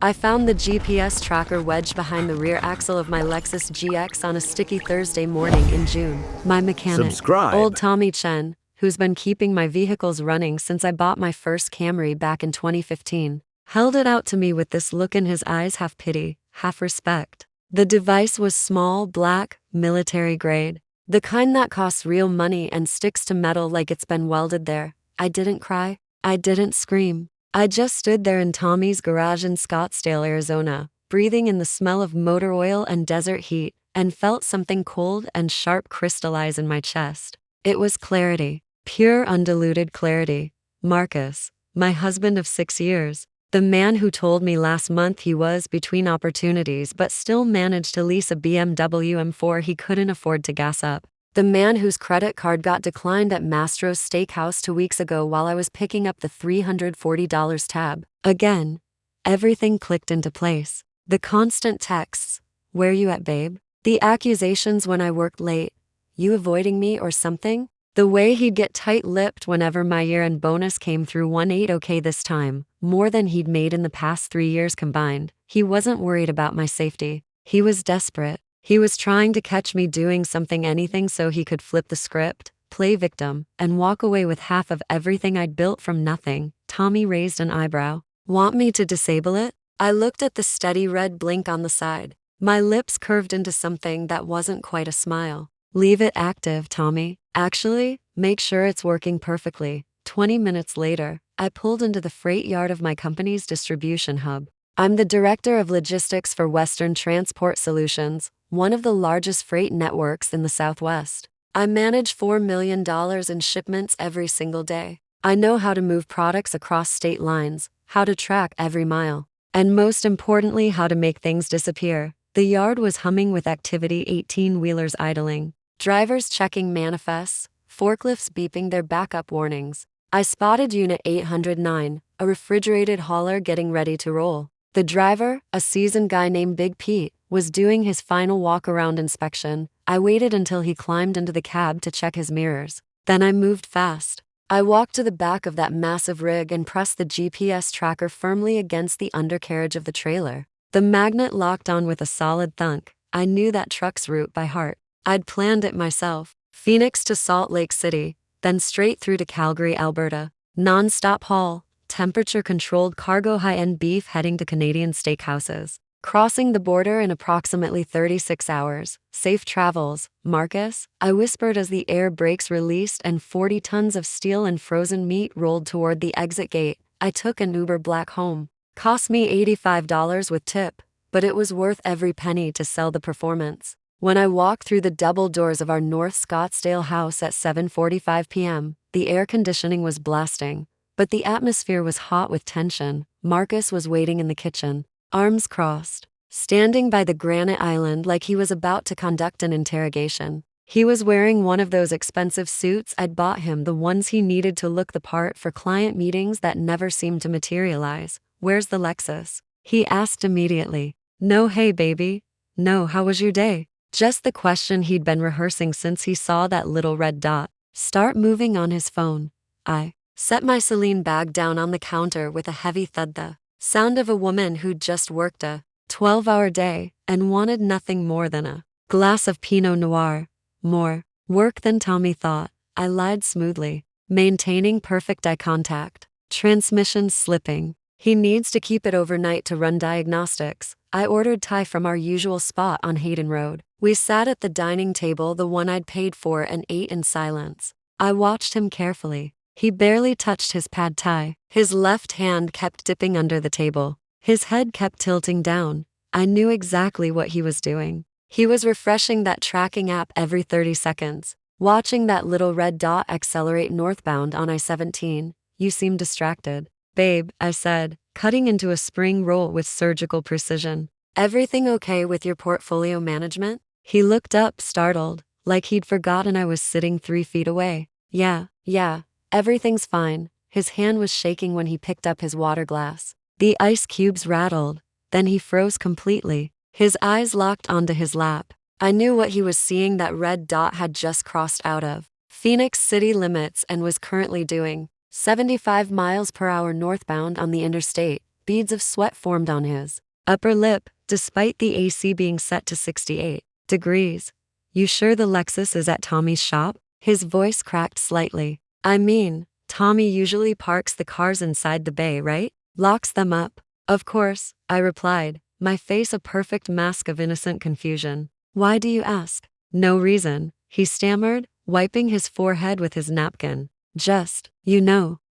I found the GPS tracker wedged behind the rear axle of my Lexus GX on a sticky Thursday morning in June. My mechanic, Subscribe. old Tommy Chen, who's been keeping my vehicles running since I bought my first Camry back in 2015, held it out to me with this look in his eyes, half pity, half respect. The device was small, black, military grade. The kind that costs real money and sticks to metal like it's been welded there. I didn't cry. I didn't scream. I just stood there in Tommy's garage in Scottsdale, Arizona, breathing in the smell of motor oil and desert heat, and felt something cold and sharp crystallize in my chest. It was clarity. Pure, undiluted clarity. Marcus, my husband of 6 years, the man who told me last month he was between opportunities but still managed to lease a BMW M4 he couldn't afford to gas up. The man whose credit card got declined at Mastro's Steakhouse 2 weeks ago while I was picking up the $340 tab. Again, everything clicked into place. The constant texts, "Where you at, babe?" The accusations when I worked late, "You avoiding me or something?" The way he'd get tight-lipped whenever my year-end bonus came through 1/8 okay this time, more than he'd made in the past 3 years combined. He wasn't worried about my safety. He was desperate. He was trying to catch me doing something, anything, so he could flip the script, play victim, and walk away with half of everything I'd built from nothing. Tommy raised an eyebrow. "Want me to disable it?" I looked at the steady red blink on the side. My lips curved into something that wasn't quite a smile. "Leave it active, Tommy. Actually, make sure it's working perfectly." 20 minutes later, I pulled into the freight yard of my company's distribution hub. I'm the director of logistics for Western Transport Solutions, one of the largest freight networks in the Southwest. I manage $4 million in shipments every single day. I know how to move products across state lines, how to track every mile, and most importantly, how to make things disappear. The yard was humming with activity, 18-wheelers idling, drivers checking manifests, forklifts beeping their backup warnings. I spotted Unit 809, a refrigerated hauler getting ready to roll. The driver, a seasoned guy named Big Pete, was doing his final walk-around inspection. I waited until he climbed into the cab to check his mirrors. Then I moved fast. I walked to the back of that massive rig and pressed the GPS tracker firmly against the undercarriage of the trailer. The magnet locked on with a solid thunk. I knew that truck's route by heart. I'd planned it myself. Phoenix to Salt Lake City, then straight through to Calgary, Alberta. Non-stop haul, temperature-controlled cargo, high-end beef heading to Canadian steakhouses. Crossing the border in approximately 36 hours. Safe travels, Marcus, I whispered as the air brakes released and 40 tons of steel and frozen meat rolled toward the exit gate. I took an Uber Black home. Cost me $85 with tip, but it was worth every penny to sell the performance. When I walked through the double doors of our North Scottsdale house at 7:45 p.m., the air conditioning was blasting, but the atmosphere was hot with tension. Marcus was waiting in the kitchen, arms crossed, standing by the granite island like he was about to conduct an interrogation. He was wearing one of those expensive suits I'd bought him, the ones he needed to look the part for client meetings that never seemed to materialize. "Where's the Lexus?" he asked immediately. "No, hey baby. No, how was your day?" Just the question he'd been rehearsing since he saw that little red dot start moving on his phone. I set my Celine bag down on the counter with a heavy thud, the sound of a woman who'd just worked a 12-hour day and wanted nothing more than a glass of Pinot Noir. More work than Tommy thought. I lied smoothly, maintaining perfect eye contact. Transmission slipping. He needs to keep it overnight to run diagnostics. I ordered Thai from our usual spot on Hayden Road. We sat at the dining table, the one I'd paid for, and ate in silence. I watched him carefully. He barely touched his pad thai. His left hand kept dipping under the table. His head kept tilting down. I knew exactly what he was doing. He was refreshing that tracking app every 30 seconds, watching that little red dot accelerate northbound on I-17. "You seem distracted." "Babe," I said, cutting into a spring roll with surgical precision. "Everything okay with your portfolio management?" He looked up, startled, like he'd forgotten I was sitting 3 feet away. Yeah, everything's fine." His hand was shaking when he picked up his water glass. The ice cubes rattled. Then he froze completely. His eyes locked onto his lap. I knew what he was seeing. That red dot had just crossed out of Phoenix city limits and was currently doing 75 miles per hour northbound on the interstate. Beads of sweat formed on his upper lip, despite the AC being set to 68 degrees. You sure the Lexus is at Tommy's shop? His voice cracked slightly. I mean, Tommy usually parks the cars inside the bay, right? Locks them up. Of course, I replied, my face a perfect mask of innocent confusion. Why do you ask? No reason, he stammered, wiping his forehead with his napkin. Just,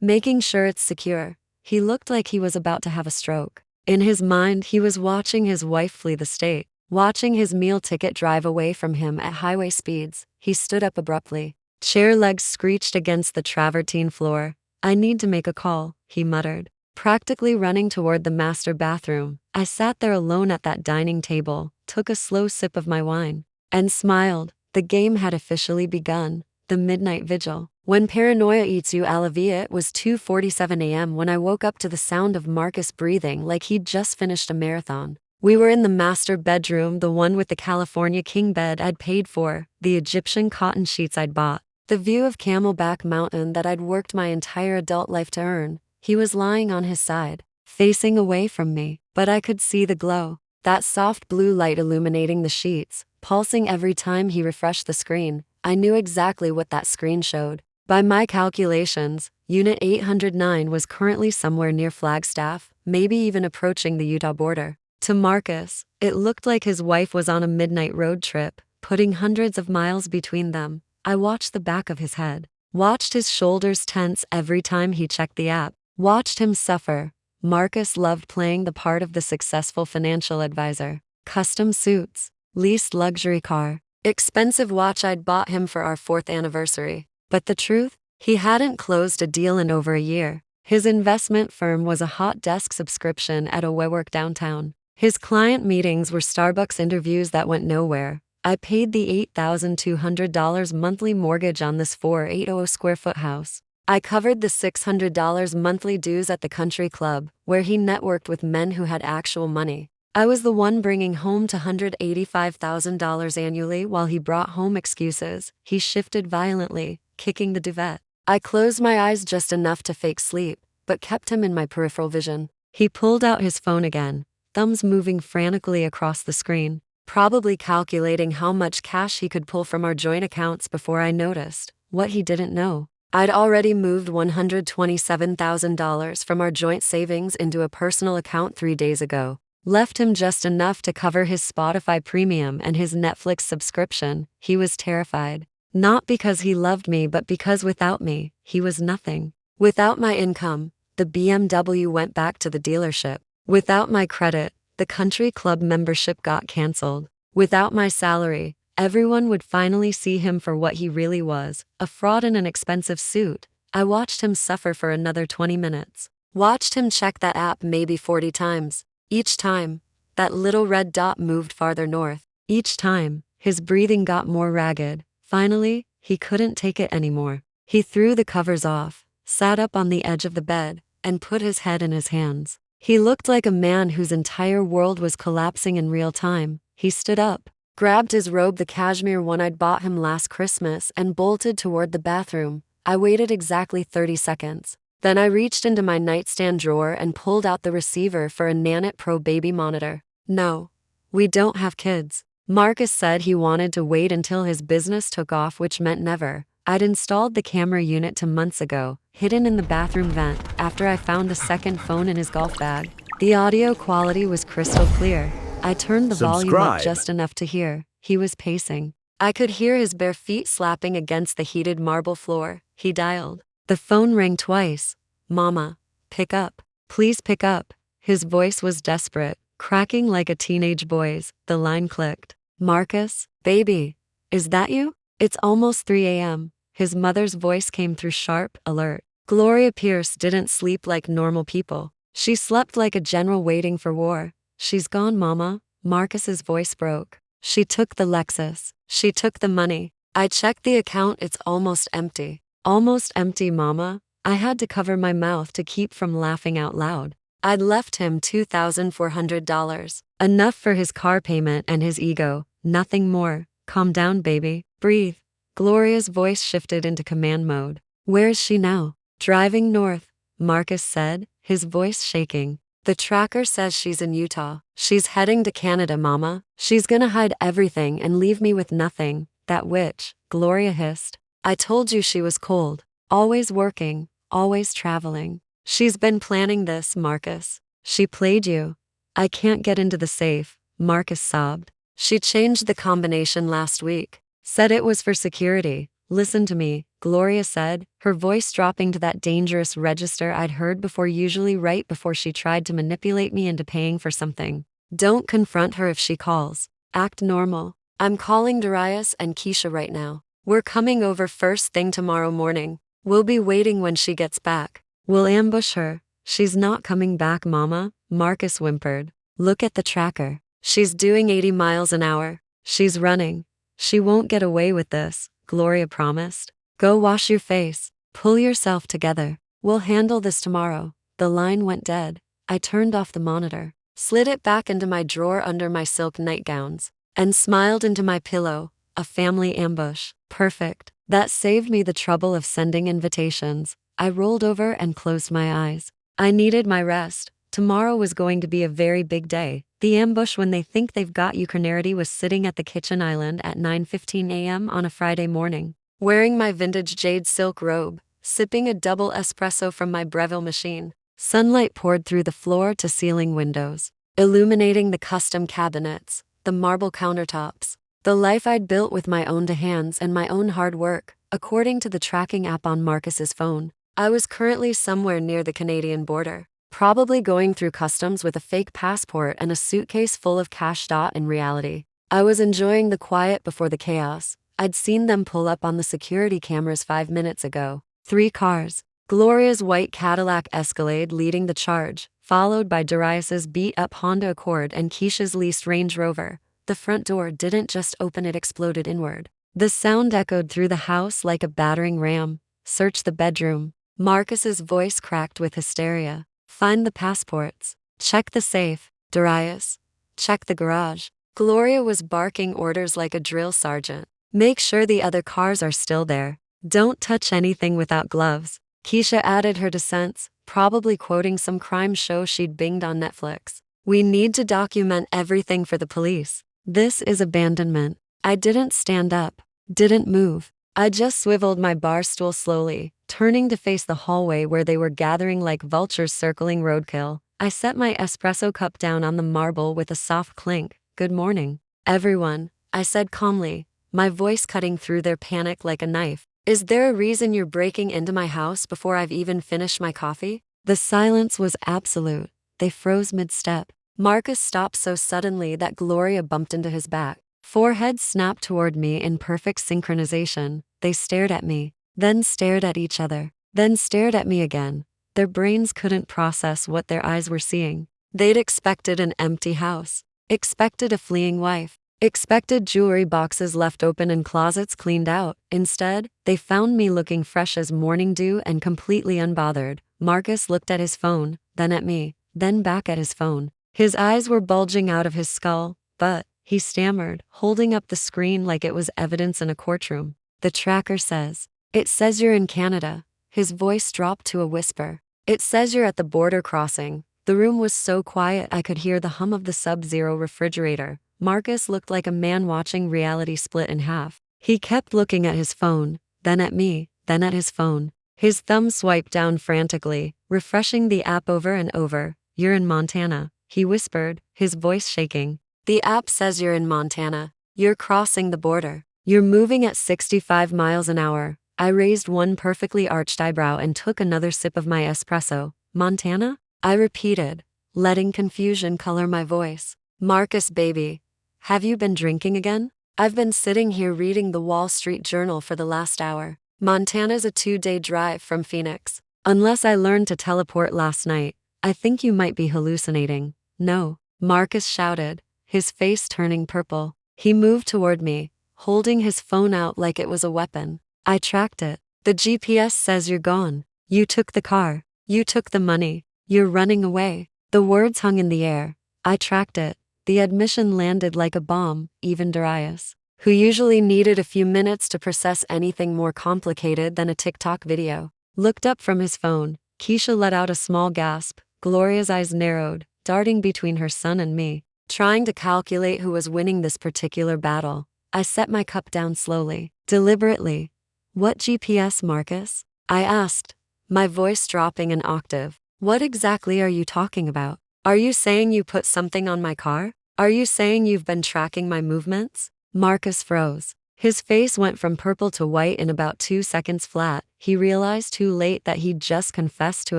making sure it's secure. He looked like he was about to have a stroke. In his mind, he was watching his wife flee the state, watching his meal ticket drive away from him at highway speeds. He stood up abruptly. Chair legs screeched against the travertine floor. I need to make a call, he muttered, practically running toward the master bathroom. I sat there alone at that dining table, took a slow sip of my wine, and smiled. The game had officially begun, the midnight vigil. When paranoia eats you a la vie, it was 2:47 a.m. when I woke up to the sound of Marcus breathing like he'd just finished a marathon. We were in the master bedroom, the one with the California king bed I'd paid for, the Egyptian cotton sheets I'd bought, the view of Camelback Mountain that I'd worked my entire adult life to earn. He was lying on his side, facing away from me, but I could see the glow, that soft blue light illuminating the sheets, pulsing every time he refreshed the screen. I knew exactly what that screen showed. By my calculations, Unit 809 was currently somewhere near Flagstaff, maybe even approaching the Utah border. To Marcus, it looked like his wife was on a midnight road trip, putting hundreds of miles between them. I watched the back of his head, watched his shoulders tense every time he checked the app, watched him suffer. Marcus loved playing the part of the successful financial advisor. Custom suits, leased luxury car, expensive watch I'd bought him for our 4th anniversary. But the truth? He hadn't closed a deal in over a year. His investment firm was a hot desk subscription at a WeWork downtown. His client meetings were Starbucks interviews that went nowhere. I paid the $8,200 monthly mortgage on this 4,800 square foot house. I covered the $600 monthly dues at the country club, where he networked with men who had actual money. I was the one bringing home $285,000 annually while he brought home excuses. He shifted violently, kicking the duvet. I closed my eyes just enough to fake sleep, but kept him in my peripheral vision. He pulled out his phone again, thumbs moving frantically across the screen, probably calculating how much cash he could pull from our joint accounts before I noticed. What he didn't know, I'd already moved $127,000 from our joint savings into a personal account 3 days ago. Left him just enough to cover his Spotify premium and his Netflix subscription. He was terrified. Not because he loved me, but because without me, he was nothing. Without my income, the BMW went back to the dealership. Without my credit, the country club membership got canceled. Without my salary, everyone would finally see him for what he really was, a fraud in an expensive suit. I watched him suffer for another 20 minutes. Watched him check that app maybe 40 times. Each time, that little red dot moved farther north. Each time, his breathing got more ragged. Finally, he couldn't take it anymore. He threw the covers off, sat up on the edge of the bed, and put his head in his hands. He looked like a man whose entire world was collapsing in real time. He stood up, grabbed his robe, the cashmere one I'd bought him last Christmas, and bolted toward the bathroom. I waited exactly 30 seconds. Then I reached into my nightstand drawer and pulled out the receiver for a Nanit Pro baby monitor. No, we don't have kids. Marcus said he wanted to wait until his business took off, which meant never. I'd installed the camera unit 2 months ago, hidden in the bathroom vent, after I found a second phone in his golf bag. The audio quality was crystal clear. I turned the volume up just enough to hear. He was pacing. I could hear his bare feet slapping against the heated marble floor. He dialed. The phone rang twice. Mama, pick up. Please pick up. His voice was desperate, cracking like a teenage boy's. The line clicked. Marcus, baby, is that you? It's almost 3 a.m. His mother's voice came through sharp, alert. Gloria Pierce didn't sleep like normal people. She slept like a general waiting for war. She's gone, Mama. Marcus's voice broke. She took the Lexus. She took the money. I checked the account, it's almost empty. Almost empty, Mama. I had to cover my mouth to keep from laughing out loud. I'd left him $2,400. Enough for his car payment and his ego. Nothing more. Calm down, baby. Breathe. Gloria's voice shifted into command mode. Where is she now? Driving north, Marcus said, his voice shaking. The tracker says she's in Utah. She's heading to Canada, mama. She's gonna hide everything and leave me with nothing. That witch, Gloria hissed. I told you she was cold. Always working, always traveling. She's been planning this, Marcus. She played you. I can't get into the safe, Marcus sobbed. She changed the combination last week. Said it was for security. Listen to me, Gloria said, her voice dropping to that dangerous register I'd heard before, usually right before she tried to manipulate me into paying for something. Don't confront her if she calls. Act normal. I'm calling Darius and Keisha right now. We're coming over first thing tomorrow morning. We'll be waiting when she gets back. We'll ambush her. She's not coming back, mama, Marcus whimpered. Look at the tracker. She's doing 80 miles an hour. She's running. She won't get away with this, Gloria promised. Go wash your face. Pull yourself together. We'll handle this tomorrow. The line went dead. I turned off the monitor, slid it back into my drawer under my silk nightgowns, and smiled into my pillow. A family ambush. Perfect. That saved me the trouble of sending invitations. I rolled over and closed my eyes. I needed my rest. Tomorrow was going to be a very big day. The ambush when they think they've got you. Carnarity was sitting at the kitchen island at 9:15 a.m. on a Friday morning, wearing my vintage jade silk robe, sipping a double espresso from my Breville machine. Sunlight poured through the floor-to-ceiling windows, illuminating the custom cabinets, the marble countertops. The life I'd built with my own hands and my own hard work, according to the tracking app on Marcus's phone. I was currently somewhere near the Canadian border, probably going through customs with a fake passport and a suitcase full of cash. In reality, I was enjoying the quiet before the chaos. I'd seen them pull up on the security cameras 5 minutes ago. 3 cars. Gloria's white Cadillac Escalade leading the charge, followed by Darius's beat-up Honda Accord and Keisha's leased Range Rover. The front door didn't just open, it exploded inward. The sound echoed through the house like a battering ram. Search the bedroom. Marcus's voice cracked with hysteria. Find the passports. Check the safe, Darius. Check the garage. Gloria was barking orders like a drill sergeant. Make sure the other cars are still there. Don't touch anything without gloves. Keisha added her 2 cents, probably quoting some crime show she'd binged on Netflix. We need to document everything for the police. This is abandonment. I didn't stand up, didn't move. I just swiveled my bar stool slowly, turning to face the hallway where they were gathering like vultures circling roadkill. I set my espresso cup down on the marble with a soft clink. Good morning, everyone, I said calmly, my voice cutting through their panic like a knife. Is there a reason you're breaking into my house before I've even finished my coffee? The silence was absolute. They froze mid-step. Marcus stopped so suddenly that Gloria bumped into his back. Foreheads snapped toward me in perfect synchronization. They stared at me, then stared at each other, then stared at me again. Their brains couldn't process what their eyes were seeing. They'd expected an empty house, expected a fleeing wife, expected jewelry boxes left open and closets cleaned out. Instead, they found me looking fresh as morning dew and completely unbothered. Marcus looked at his phone, then at me, then back at his phone. His eyes were bulging out of his skull, but, he stammered, holding up the screen like it was evidence in a courtroom. The tracker says, it says you're in Canada. His voice dropped to a whisper. It says you're at the border crossing. The room was so quiet I could hear the hum of the Sub-Zero refrigerator. Marcus looked like a man watching reality split in half. He kept looking at his phone, then at me, then at his phone. His thumb swiped down frantically, refreshing the app over and over. You're in Montana, he whispered, his voice shaking. The app says you're in Montana. You're crossing the border. You're moving at 65 miles an hour. I raised one perfectly arched eyebrow and took another sip of my espresso. Montana? I repeated, letting confusion color my voice. Marcus, baby. Have you been drinking again? I've been sitting here reading the Wall Street Journal for the last hour. Montana's a 2-day drive from Phoenix. Unless I learned to teleport last night, I think you might be hallucinating. No, Marcus shouted, his face turning purple. He moved toward me, holding his phone out like it was a weapon. I tracked it. The GPS says you're gone. You took the car. You took the money. You're running away. The words hung in the air. I tracked it. The admission landed like a bomb. Even Darius, who usually needed a few minutes to process anything more complicated than a TikTok video, looked up from his phone. Keisha let out a small gasp. Gloria's eyes narrowed, darting between her son and me, trying to calculate who was winning this particular battle. I set my cup down slowly, deliberately. What GPS, Marcus? I asked, my voice dropping an octave. What exactly are you talking about? Are you saying you put something on my car? Are you saying you've been tracking my movements? Marcus froze. His face went from purple to white in about 2 seconds flat. He realized too late that he'd just confessed to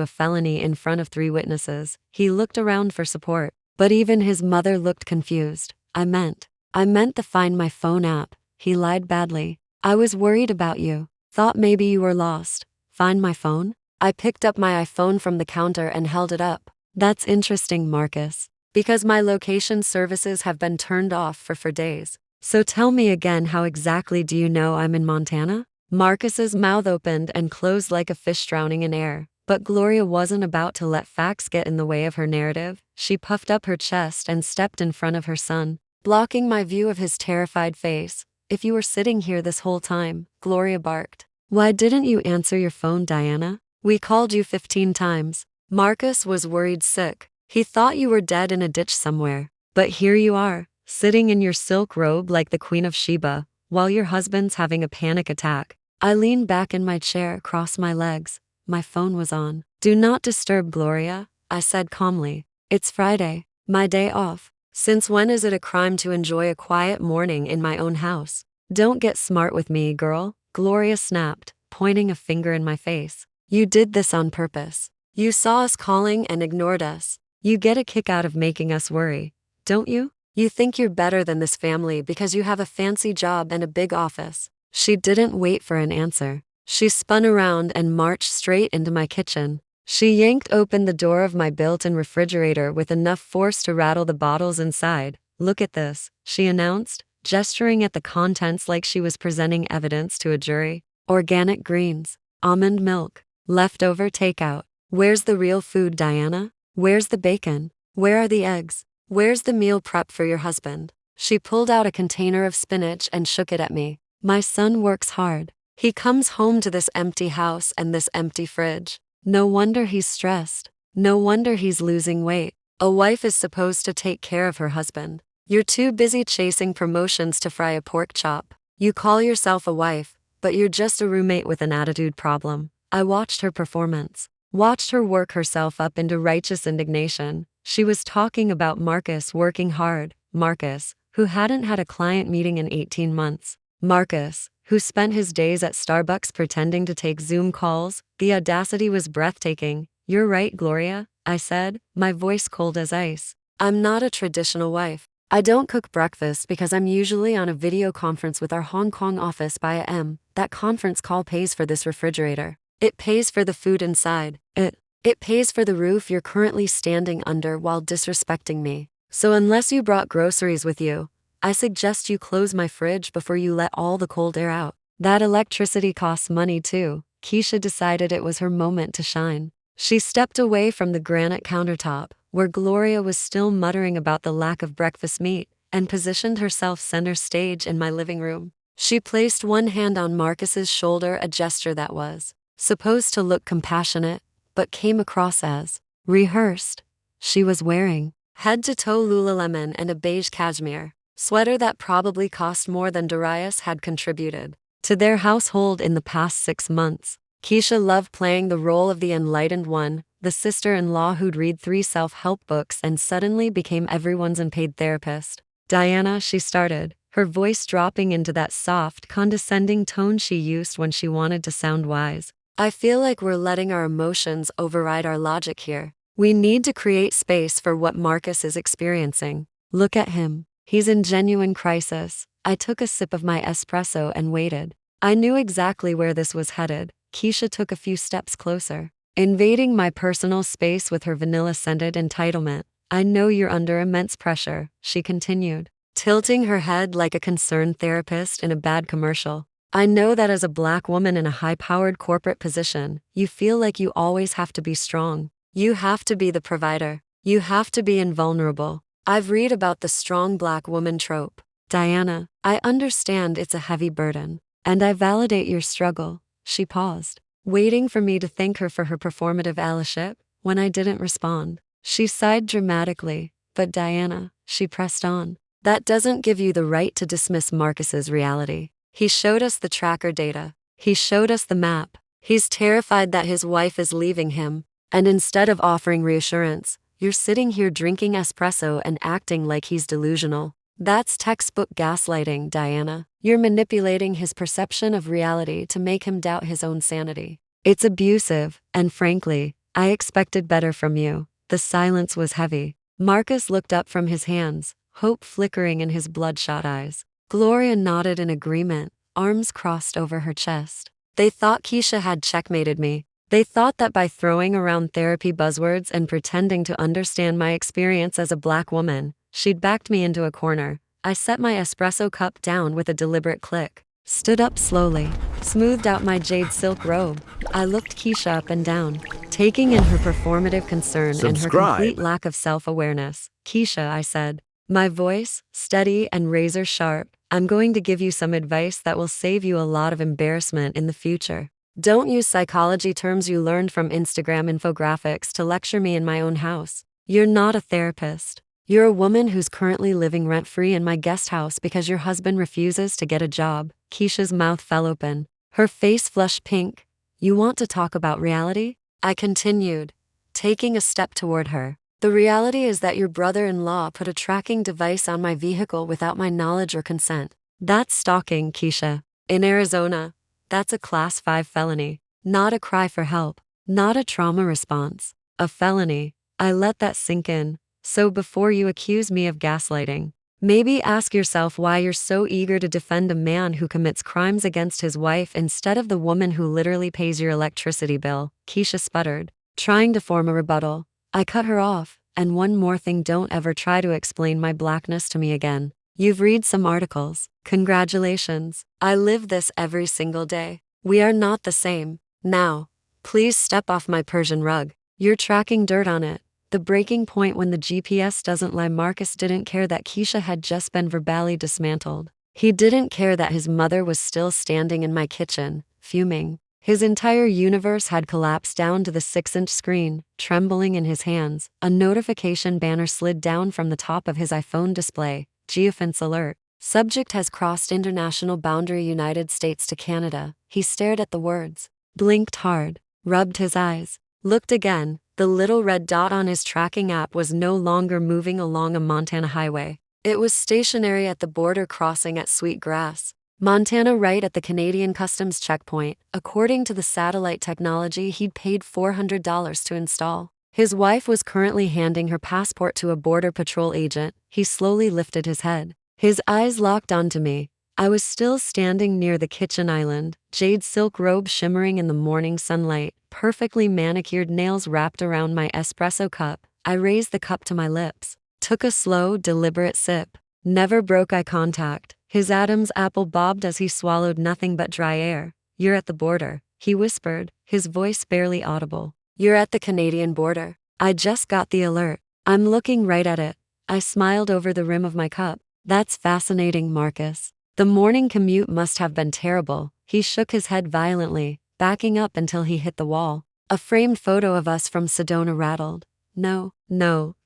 a felony in front of 3 witnesses. He looked around for support, but even his mother looked confused. I meant the Find My Phone app. He lied badly. I was worried about you. Thought maybe you were lost. Find My Phone? I picked up my iPhone from the counter and held it up. That's interesting, Marcus. Because my location services have been turned off for days. So tell me again, how exactly do you know I'm in Montana? Marcus's mouth opened and closed like a fish drowning in air. But Gloria wasn't about to let facts get in the way of her narrative. She puffed up her chest and stepped in front of her son, blocking my view of his terrified face. If you were sitting here this whole time, Gloria barked. Why didn't you answer your phone, Diana? We called you 15 times. Marcus was worried sick. He thought you were dead in a ditch somewhere. But here you are, sitting in your silk robe like the Queen of Sheba, while your husband's having a panic attack. I leaned back in my chair, crossed my legs. My phone was on. Do not disturb, Gloria, I said calmly. It's Friday, my day off. Since when is it a crime to enjoy a quiet morning in my own house? Don't get smart with me, girl, Gloria snapped, pointing a finger in my face. You did this on purpose. You saw us calling and ignored us. You get a kick out of making us worry, don't you? You think you're better than this family because you have a fancy job and a big office. She didn't wait for an answer. She spun around and marched straight into my kitchen. She yanked open the door of my built-in refrigerator with enough force to rattle the bottles inside. Look at this, she announced, gesturing at the contents like she was presenting evidence to a jury. Organic greens, almond milk, leftover takeout. Where's the real food, Diana? Where's the bacon? Where are the eggs? Where's the meal prep for your husband? She pulled out a container of spinach and shook it at me. My son works hard. He comes home to this empty house and this empty fridge. No wonder he's stressed. No wonder he's losing weight. A wife is supposed to take care of her husband. You're too busy chasing promotions to fry a pork chop. You call yourself a wife, but you're just a roommate with an attitude problem. I watched her performance. Watched her work herself up into righteous indignation. She was talking about Marcus working hard. Marcus, who hadn't had a client meeting in 18 months. Marcus, who spent his days at Starbucks pretending to take Zoom calls. The audacity was breathtaking. You're right, Gloria, I said, my voice cold as ice. I'm not a traditional wife. I don't cook breakfast because I'm usually on a video conference with our Hong Kong office by a.m. That conference call pays for this refrigerator. It pays for the food inside. It pays for the roof you're currently standing under while disrespecting me. So unless you brought groceries with you, I suggest you close my fridge before you let all the cold air out. That electricity costs money too. Keisha decided it was her moment to shine. She stepped away from the granite countertop, where Gloria was still muttering about the lack of breakfast meat, and positioned herself center stage in my living room. She placed one hand on Marcus's shoulder, a gesture that was supposed to look compassionate, but came across as rehearsed. She was wearing head-to-toe Lululemon and a beige cashmere sweater that probably cost more than Darius had contributed to their household in the past 6 months. Keisha loved playing the role of the enlightened one, the sister-in-law who'd read 3 self-help books and suddenly became everyone's unpaid therapist. Diana, she started, her voice dropping into that soft, condescending tone she used when she wanted to sound wise. I feel like we're letting our emotions override our logic here. We need to create space for what Marcus is experiencing. Look at him. He's in genuine crisis. I took a sip of my espresso and waited. I knew exactly where this was headed. Keisha took a few steps closer, invading my personal space with her vanilla-scented entitlement. I know you're under immense pressure, she continued, tilting her head like a concerned therapist in a bad commercial. I know that as a Black woman in a high-powered corporate position, you feel like you always have to be strong. You have to be the provider. You have to be invulnerable. I've read about the strong Black woman trope. Diana, I understand it's a heavy burden, and I validate your struggle. She paused, waiting for me to thank her for her performative allyship. when I didn't respond. She sighed dramatically, but Diana, she pressed on. That doesn't give you the right to dismiss Marcus's reality. He showed us the tracker data. He showed us the map. He's terrified that his wife is leaving him, and instead of offering reassurance, you're sitting here drinking espresso and acting like he's delusional. That's textbook gaslighting, Diana. You're manipulating his perception of reality to make him doubt his own sanity. It's abusive, and frankly, I expected better from you. The silence was heavy. Marcus looked up from his hands, hope flickering in his bloodshot eyes. Gloria nodded in agreement, arms crossed over her chest. They thought Keisha had checkmated me. They thought that by throwing around therapy buzzwords and pretending to understand my experience as a black woman, she'd backed me into a corner. I set my espresso cup down with a deliberate click, stood up slowly, smoothed out my jade silk robe. I looked Keisha up and down, taking in her performative concern and her complete lack of self-awareness. Keisha, I said, my voice, steady and razor sharp, I'm going to give you some advice that will save you a lot of embarrassment in the future. Don't use psychology terms you learned from Instagram infographics to lecture me in my own house. You're not a therapist. You're a woman who's currently living rent-free in my guest house because your husband refuses to get a job. Keisha's mouth fell open. Her face flushed pink. You want to talk about reality? I continued, taking a step toward her. The reality is that your brother-in-law put a tracking device on my vehicle without my knowledge or consent. That's stalking, Keisha. In Arizona, that's a Class 5 felony. Not a cry for help. Not a trauma response. A felony. I let that sink in. So before you accuse me of gaslighting, maybe ask yourself why you're so eager to defend a man who commits crimes against his wife instead of the woman who literally pays your electricity bill. Keisha sputtered, trying to form a rebuttal. I cut her off. And one more thing, don't ever try to explain my blackness to me again. You've read some articles. Congratulations. I live this every single day. We are not the same. Now, please step off my Persian rug. You're tracking dirt on it. The breaking point when the GPS doesn't lie. Marcus didn't care that Keisha had just been verbally dismantled. He didn't care that his mother was still standing in my kitchen, fuming. His entire universe had collapsed down to the 6-inch screen, trembling in his hands. A notification banner slid down from the top of his iPhone display. Geofence alert. Subject has crossed international boundary United States to Canada. He stared at the words, blinked hard, rubbed his eyes, looked again. The little red dot on his tracking app was no longer moving along a Montana highway. It was stationary at the border crossing at Sweetgrass, Montana, right at the Canadian Customs checkpoint, according to the satellite technology he'd paid $400 to install. His wife was currently handing her passport to a Border Patrol agent. He slowly lifted his head. His eyes locked onto me. I was still standing near the kitchen island, jade silk robe shimmering in the morning sunlight, perfectly manicured nails wrapped around my espresso cup. I raised the cup to my lips, took a slow, deliberate sip. Never broke eye contact. His Adam's apple bobbed as he swallowed nothing but dry air. You're at the border, he whispered, his voice barely audible. You're at the Canadian border. I just got the alert. I'm looking right at it. I smiled over the rim of my cup. That's fascinating, Marcus. The morning commute must have been terrible. He shook his head violently, backing up until he hit the wall. A framed photo of us from Sedona rattled. No,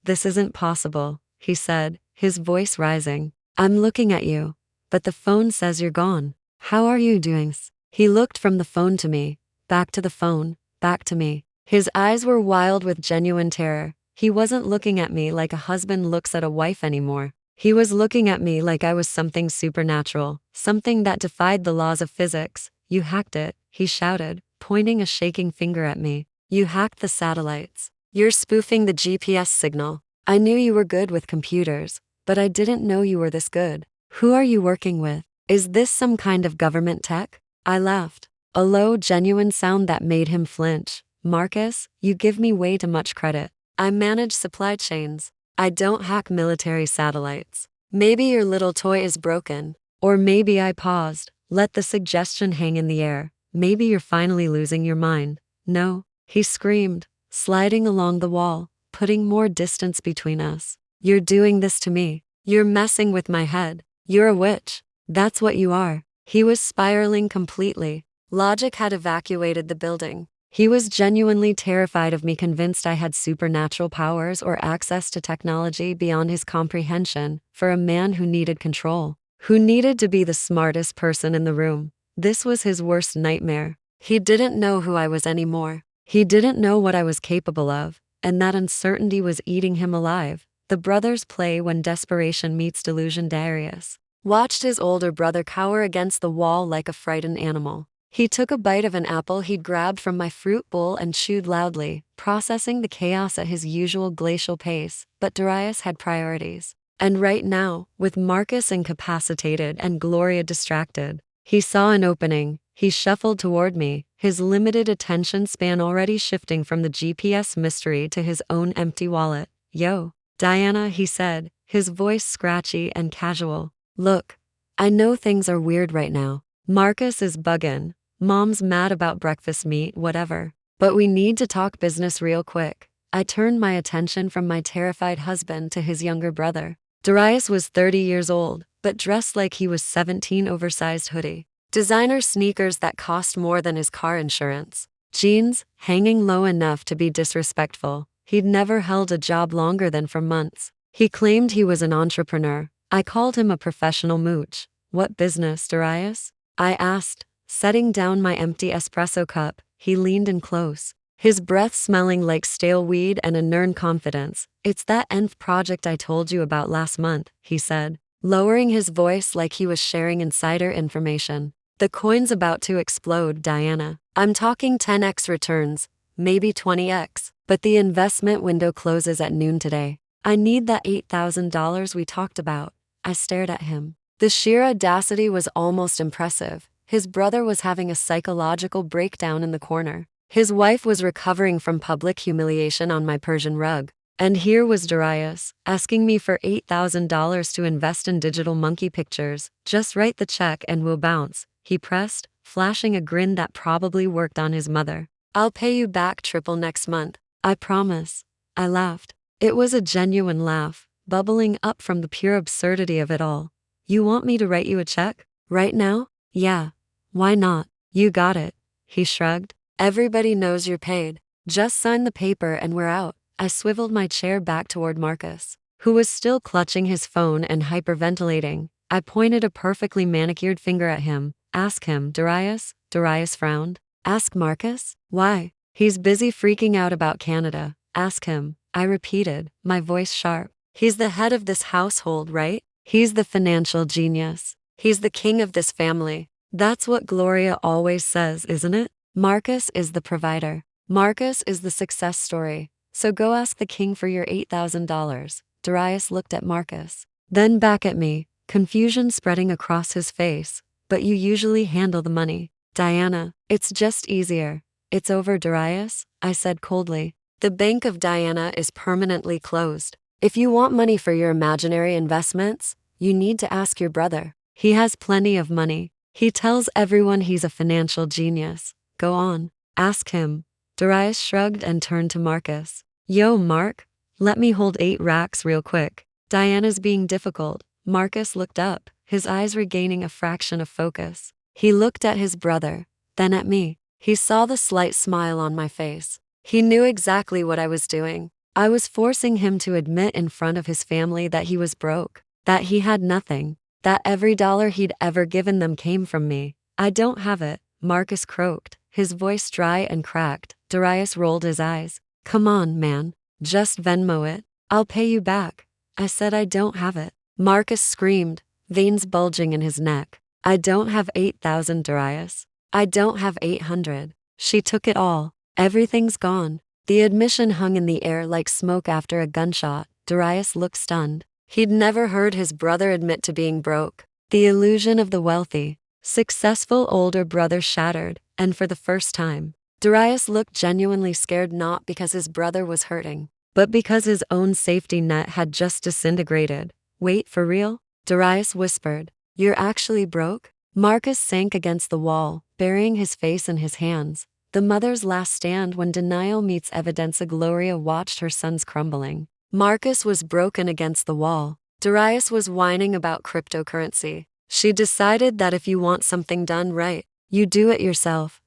this isn't possible, he said, his voice rising. I'm looking at you, but the phone says you're gone. How are you doing? He looked from the phone to me, back to the phone, back to me. His eyes were wild with genuine terror. He wasn't looking at me like a husband looks at a wife anymore. He was looking at me like I was something supernatural, something that defied the laws of physics. You hacked it, he shouted, pointing a shaking finger at me. You hacked the satellites. You're spoofing the GPS signal. I knew you were good with computers, but I didn't know you were this good. Who are you working with? Is this some kind of government tech? I laughed, a low, genuine sound that made him flinch. Marcus, you give me way too much credit. I manage supply chains. I don't hack military satellites. Maybe your little toy is broken. Or maybe I paused, let the suggestion hang in the air. Maybe you're finally losing your mind. No, he screamed, sliding along the wall, putting more distance between us. You're doing this to me. You're messing with my head. You're a witch. That's what you are. He was spiraling completely. Logic had evacuated the building. He was genuinely terrified of me, convinced I had supernatural powers or access to technology beyond his comprehension. For a man who needed control, who needed to be the smartest person in the room, this was his worst nightmare. He didn't know who I was anymore. He didn't know what I was capable of, and that uncertainty was eating him alive. The brothers play when desperation meets delusion. Darius watched his older brother cower against the wall like a frightened animal. He took a bite of an apple he'd grabbed from my fruit bowl and chewed loudly, processing the chaos at his usual glacial pace. But Darius had priorities. And right now, with Marcus incapacitated and Gloria distracted, he saw an opening. He shuffled toward me, his limited attention span already shifting from the GPS mystery to his own empty wallet. "Yo, Diana," he said, his voice scratchy and casual. "Look, I know things are weird right now. Marcus is buggin'. Mom's mad about breakfast meat, whatever. But we need to talk business real quick." I turned my attention from my terrified husband to his younger brother. Darius was 30 years old, but dressed like he was 17, oversized hoodie, designer sneakers that cost more than his car insurance, jeans hanging low enough to be disrespectful. He'd never held a job longer than 4 months. He claimed he was an entrepreneur. I called him a professional mooch. "What business, Darius?" I asked, setting down my empty espresso cup. He leaned in close, his breath smelling like stale weed and a nern confidence. "It's that nth project I told you about last month," he said, lowering his voice like he was sharing insider information. "The coin's about to explode, Diana. I'm talking 10x returns, maybe 20x, but the investment window closes at noon today. I need that $8,000 we talked about." I stared at him. The sheer audacity was almost impressive. His brother was having a psychological breakdown in the corner. His wife was recovering from public humiliation on my Persian rug. And here was Darius, asking me for $8,000 to invest in digital monkey pictures. "Just write the check and we'll bounce," he pressed, flashing a grin that probably worked on his mother. "I'll pay you back triple next month. I promise." I laughed. It was a genuine laugh, bubbling up from the pure absurdity of it all. "You want me to write you a check? Right now?" "Yeah. Why not? You got it." He shrugged. "Everybody knows you're paid. Just sign the paper and we're out." I swiveled my chair back toward Marcus, who was still clutching his phone and hyperventilating. I pointed a perfectly manicured finger at him. "Ask him, Darius." Darius frowned. "Ask Marcus? Why?" "He's busy freaking out about Canada. Ask him," I repeated, my voice sharp. "He's the head of this household, right? He's the financial genius. He's the king of this family. That's what Gloria always says, isn't it? Marcus is the provider. Marcus is the success story. So go ask the king for your $8,000. Darius looked at Marcus, then back at me, confusion spreading across his face. "But you usually handle the money." "Diana, it's just easier." "It's over, Darius," I said coldly. "The Bank of Diana is permanently closed. If you want money for your imaginary investments, you need to ask your brother. He has plenty of money. He tells everyone he's a financial genius. Go on, ask him." Darius shrugged and turned to Marcus. "Yo, Mark, let me hold 8 racks real quick." "Diana's being difficult." Marcus looked up, his eyes regaining a fraction of focus. He looked at his brother, then at me. He saw the slight smile on my face. He knew exactly what I was doing. I was forcing him to admit in front of his family that he was broke, that he had nothing, that every dollar he'd ever given them came from me. "I don't have it," Marcus croaked, his voice dry and cracked. Darius rolled his eyes. "Come on, man. Just Venmo it. I'll pay you back." I said I don't have it. Marcus screamed, veins bulging in his neck. "I don't have 8,000, Darius. I don't have 800. She took it all. Everything's gone." The admission hung in the air like smoke after a gunshot. Darius looked stunned. He'd never heard his brother admit to being broke. The illusion of the wealthy, successful older brother shattered, and for the first time, Darius looked genuinely scared, not because his brother was hurting, but because his own safety net had just disintegrated. "Wait, for real?" Darius whispered. "You're actually broke?" Marcus sank against the wall, burying his face in his hands. The mother's last stand when denial meets evidence. Gloria watched her sons crumbling. Marcus was broken against the wall. Darius was whining about cryptocurrency. She decided that if you want something done right, you do it yourself.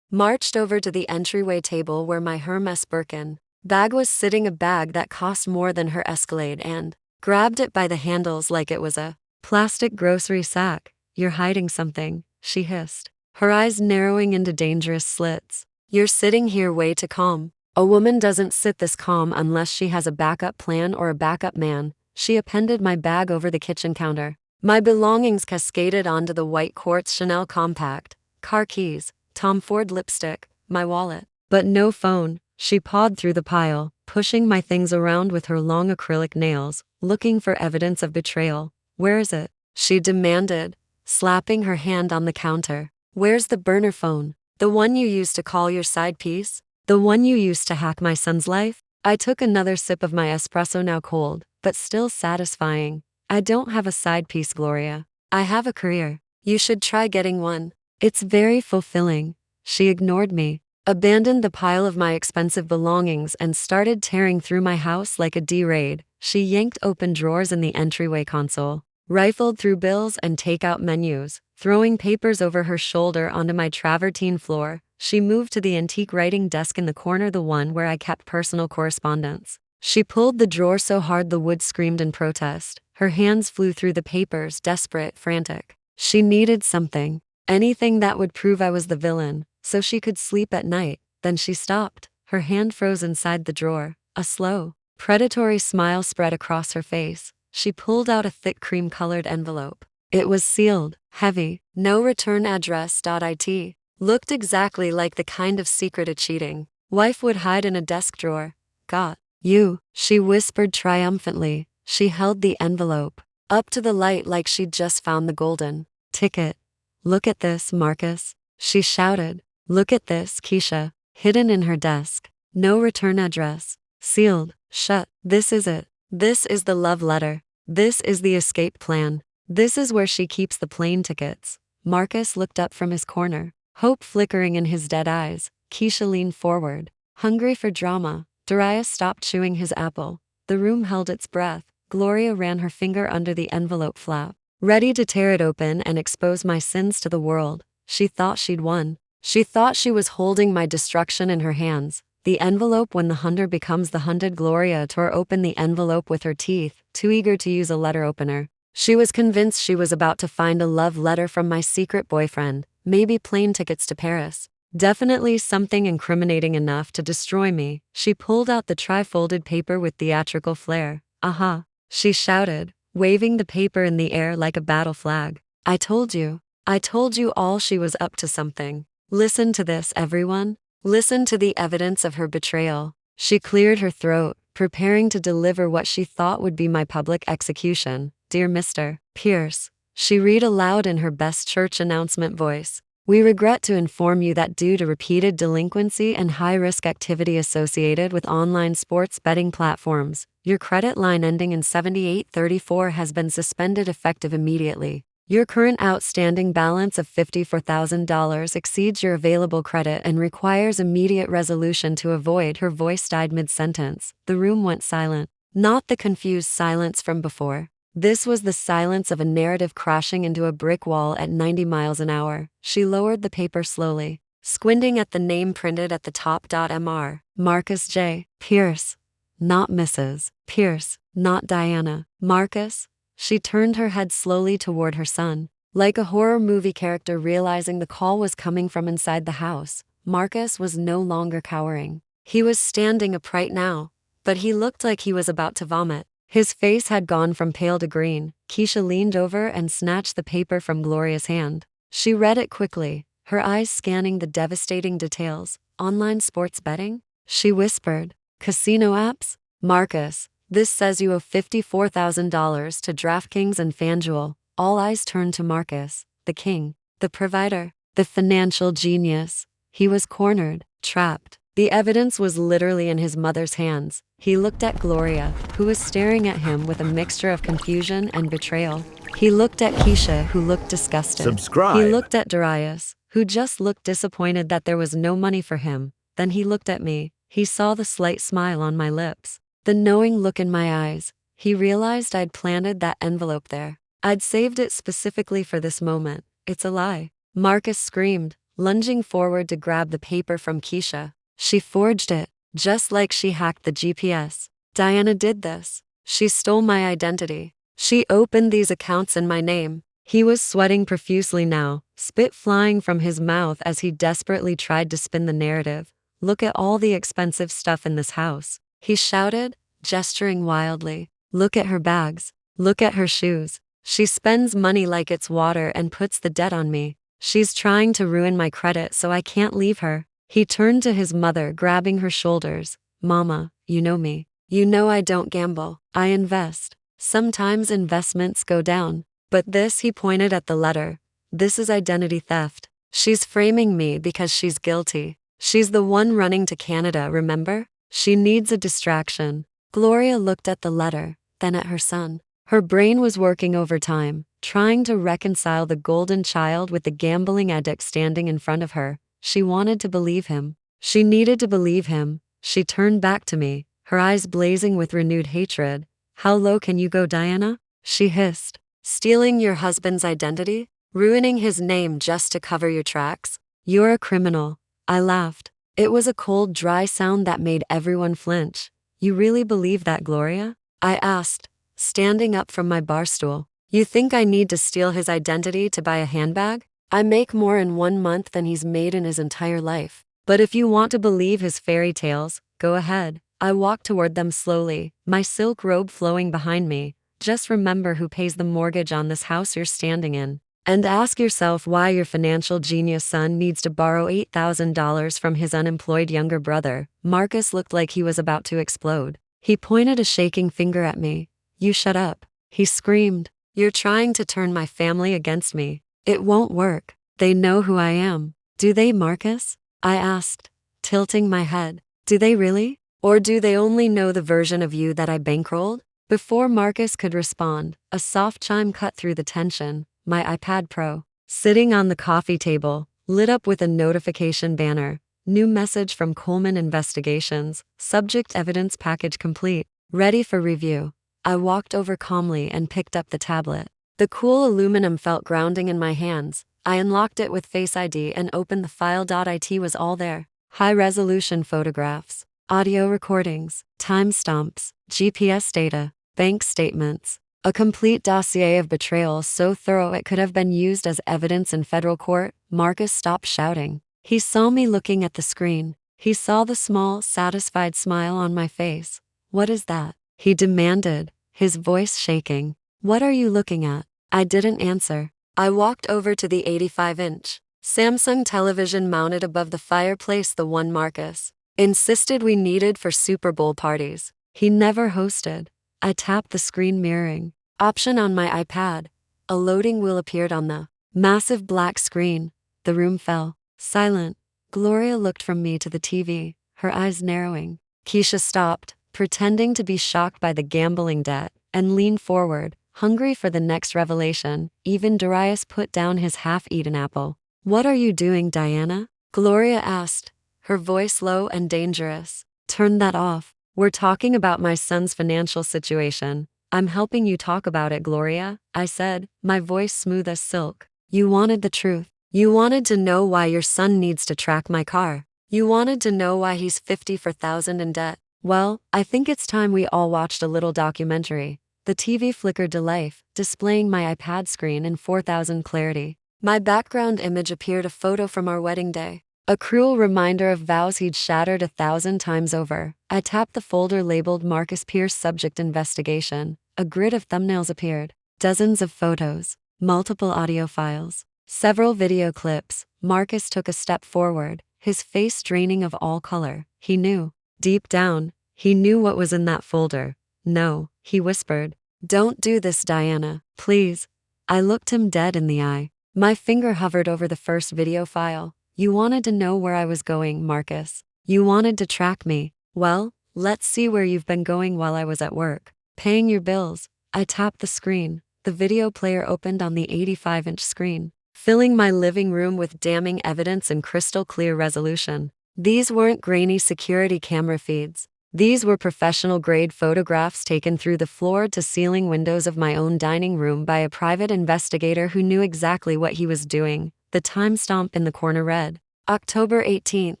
marched over to the entryway table where my Hermes Birkin bag was sitting, a bag that cost more than her Escalade, and grabbed it by the handles like it was a plastic grocery sack. "You're hiding something," she hissed, her eyes narrowing into dangerous slits. "You're sitting here way too calm. A woman doesn't sit this calm unless she has a backup plan or a backup man." She appended my bag over the kitchen counter. My belongings cascaded onto the white quartz Chanel compact, car keys, Tom Ford lipstick, my wallet. But no phone. She pawed through the pile, pushing my things around with her long acrylic nails, looking for evidence of betrayal. "Where is it?" she demanded, slapping her hand on the counter. "Where's the burner phone? The one you used to call your side piece? The one you used to hack my son's life?" I took another sip of my espresso, now cold, but still satisfying. "I don't have a side piece, Gloria. I have a career. You should try getting one. It's very fulfilling." She ignored me, abandoned the pile of my expensive belongings, and started tearing through my house like a D-raid. She yanked open drawers in the entryway console, rifled through bills and takeout menus, throwing papers over her shoulder onto my travertine floor. She moved to the antique writing desk in the corner, the one where I kept personal correspondence. She pulled the drawer so hard the wood screamed in protest. Her hands flew through the papers, desperate, frantic. She needed something, anything that would prove I was the villain, so she could sleep at night. Then she stopped. Her hand froze inside the drawer. A slow, predatory smile spread across her face. She pulled out a thick cream-colored envelope. It was sealed, heavy, no return address.it. Looked exactly like the kind of secret a cheating wife would hide in a desk drawer. "Got you," she whispered triumphantly. She held the envelope up to the light like she'd just found the golden ticket. "Look at this, Marcus," she shouted. "Look at this, Keisha." Hidden in her desk. No return address. Sealed, shut. This is it. This is the love letter. This is the escape plan. This is where she keeps the plane tickets. Marcus looked up from his corner, hope flickering in his dead eyes. Keisha leaned forward, hungry for drama. Darius stopped chewing his apple. The room held its breath. Gloria ran her finger under the envelope flap, ready to tear it open and expose my sins to the world. She thought she'd won. She thought she was holding my destruction in her hands. The envelope, when the hunter becomes the hunted. Gloria tore open the envelope with her teeth, too eager to use a letter opener. She was convinced she was about to find a love letter from my secret boyfriend, maybe plane tickets to Paris. Definitely something incriminating enough to destroy me. She pulled out the tri-folded paper with theatrical flair. "Aha," she shouted, waving the paper in the air like a battle flag. I told you all." She was up to something. "Listen to this, everyone. Listen to the evidence of her betrayal." She cleared her throat, preparing to deliver what she thought would be my public execution. "Dear Mr. Pierce," she read aloud in her best church announcement voice, "we regret to inform you that due to repeated delinquency and high-risk activity associated with online sports betting platforms, your credit line ending in 7834 has been suspended effective immediately. Your current outstanding balance of $54,000 exceeds your available credit and requires immediate resolution to avoid." Her voice died mid-sentence. The room went silent. Not the confused silence from before. This was the silence of a narrative crashing into a brick wall at 90 miles an hour. She lowered the paper slowly, squinting at the name printed at the top. Mr. Marcus J. Pierce. Not Mrs. Pierce, not Diana. Marcus. She turned her head slowly toward her son, like a horror movie character realizing the call was coming from inside the house. Marcus was no longer cowering. He was standing upright now, but he looked like he was about to vomit. His face had gone from pale to green. Keisha leaned over and snatched the paper from Gloria's hand. She read it quickly, her eyes scanning the devastating details. "Online sports betting?" she whispered. "Casino apps? Marcus, this says you owe $54,000 to DraftKings and FanDuel." All eyes turned to Marcus, the king, the provider, the financial genius. He was cornered, trapped. The evidence was literally in his mother's hands. He looked at Gloria, who was staring at him with a mixture of confusion and betrayal. He looked at Keisha, who looked disgusted. Subscribe. He looked at Darius, who just looked disappointed that there was no money for him. Then he looked at me. He saw the slight smile on my lips, the knowing look in my eyes. He realized I'd planted that envelope there. I'd saved it specifically for this moment. "It's a lie," Marcus screamed, lunging forward to grab the paper from Keisha. She forged it, just like she hacked the GPS. Diana did this. She stole my identity. She opened these accounts in my name. He was sweating profusely now, spit flying from his mouth as he desperately tried to spin the narrative. Look at all the expensive stuff in this house, he shouted, gesturing wildly. Look at her bags. Look at her shoes. She spends money like it's water and puts the debt on me. She's trying to ruin my credit so I can't leave her. He turned to his mother, grabbing her shoulders. Mama, you know me. You know I don't gamble. I invest. Sometimes investments go down. But this, he pointed at the letter. This is identity theft. She's framing me because she's guilty. She's the one running to Canada, remember? She needs a distraction. Gloria looked at the letter, then at her son. Her brain was working overtime, trying to reconcile the golden child with the gambling addict standing in front of her. She wanted to believe him. She needed to believe him. She turned back to me, her eyes blazing with renewed hatred. How low can you go, Diana? She hissed. Stealing your husband's identity? Ruining his name just to cover your tracks? You're a criminal. I laughed. It was a cold, dry sound that made everyone flinch. You really believe that, Gloria? I asked, standing up from my bar stool. You think I need to steal his identity to buy a handbag? I make more in 1 month than he's made in his entire life. But if you want to believe his fairy tales, go ahead. I walked toward them slowly, my silk robe flowing behind me. Just remember who pays the mortgage on this house you're standing in. And ask yourself why your financial genius son needs to borrow $8,000 from his unemployed younger brother. Marcus looked like he was about to explode. He pointed a shaking finger at me. You shut up, he screamed. You're trying to turn my family against me. It won't work. They know who I am. Do they, Marcus? I asked, tilting my head. Do they really? Or do they only know the version of you that I bankrolled? Before Marcus could respond, a soft chime cut through the tension. My iPad Pro, sitting on the coffee table, lit up with a notification banner. New message from Coleman Investigations. Subject evidence package complete. Ready for review. I walked over calmly and picked up the tablet. The cool aluminum felt grounding in my hands. I unlocked it with Face ID and opened the file. It was all there. High-resolution photographs, audio recordings, timestamps, GPS data, bank statements. A complete dossier of betrayal so thorough it could have been used as evidence in federal court. Marcus stopped shouting. He saw me looking at the screen. He saw the small, satisfied smile on my face. What is that? He demanded, his voice shaking. What are you looking at? I didn't answer. I walked over to the 85-inch Samsung television mounted above the fireplace, the one Marcus insisted we needed for Super Bowl parties. He never hosted. I tapped the screen mirroring option on my iPad. A loading wheel appeared on the massive black screen. The room fell silent. Gloria looked from me to the TV, her eyes narrowing. Keisha stopped, pretending to be shocked by the gambling debt, and leaned forward, hungry for the next revelation. Even Darius put down his half-eaten apple. What are you doing, Diana? Gloria asked, her voice low and dangerous. Turn that off. We're talking about my son's financial situation. I'm helping you talk about it, Gloria, I said, my voice smooth as silk. You wanted the truth. You wanted to know why your son needs to track my car. You wanted to know why he's $54,000 in debt. Well, I think it's time we all watched a little documentary. The TV flickered to life, displaying my iPad screen in 4000 clarity. My background image appeared, a photo from our wedding day. A cruel reminder of vows he'd shattered 1,000 times over. I tapped the folder labeled Marcus Pierce Subject Investigation. A grid of thumbnails appeared. Dozens of photos. Multiple audio files. Several video clips. Marcus took a step forward, his face draining of all color. He knew. Deep down, he knew what was in that folder. No, he whispered. Don't do this, Diana. Please. I looked him dead in the eye. My finger hovered over the first video file. You wanted to know where I was going, Marcus. You wanted to track me. Well, let's see where you've been going while I was at work. Paying your bills. I tapped the screen. The video player opened on the 85-inch screen, filling my living room with damning evidence in crystal clear resolution. These weren't grainy security camera feeds. These were professional-grade photographs taken through the floor-to-ceiling windows of my own dining room by a private investigator who knew exactly what he was doing. The timestamp in the corner read, October 18th,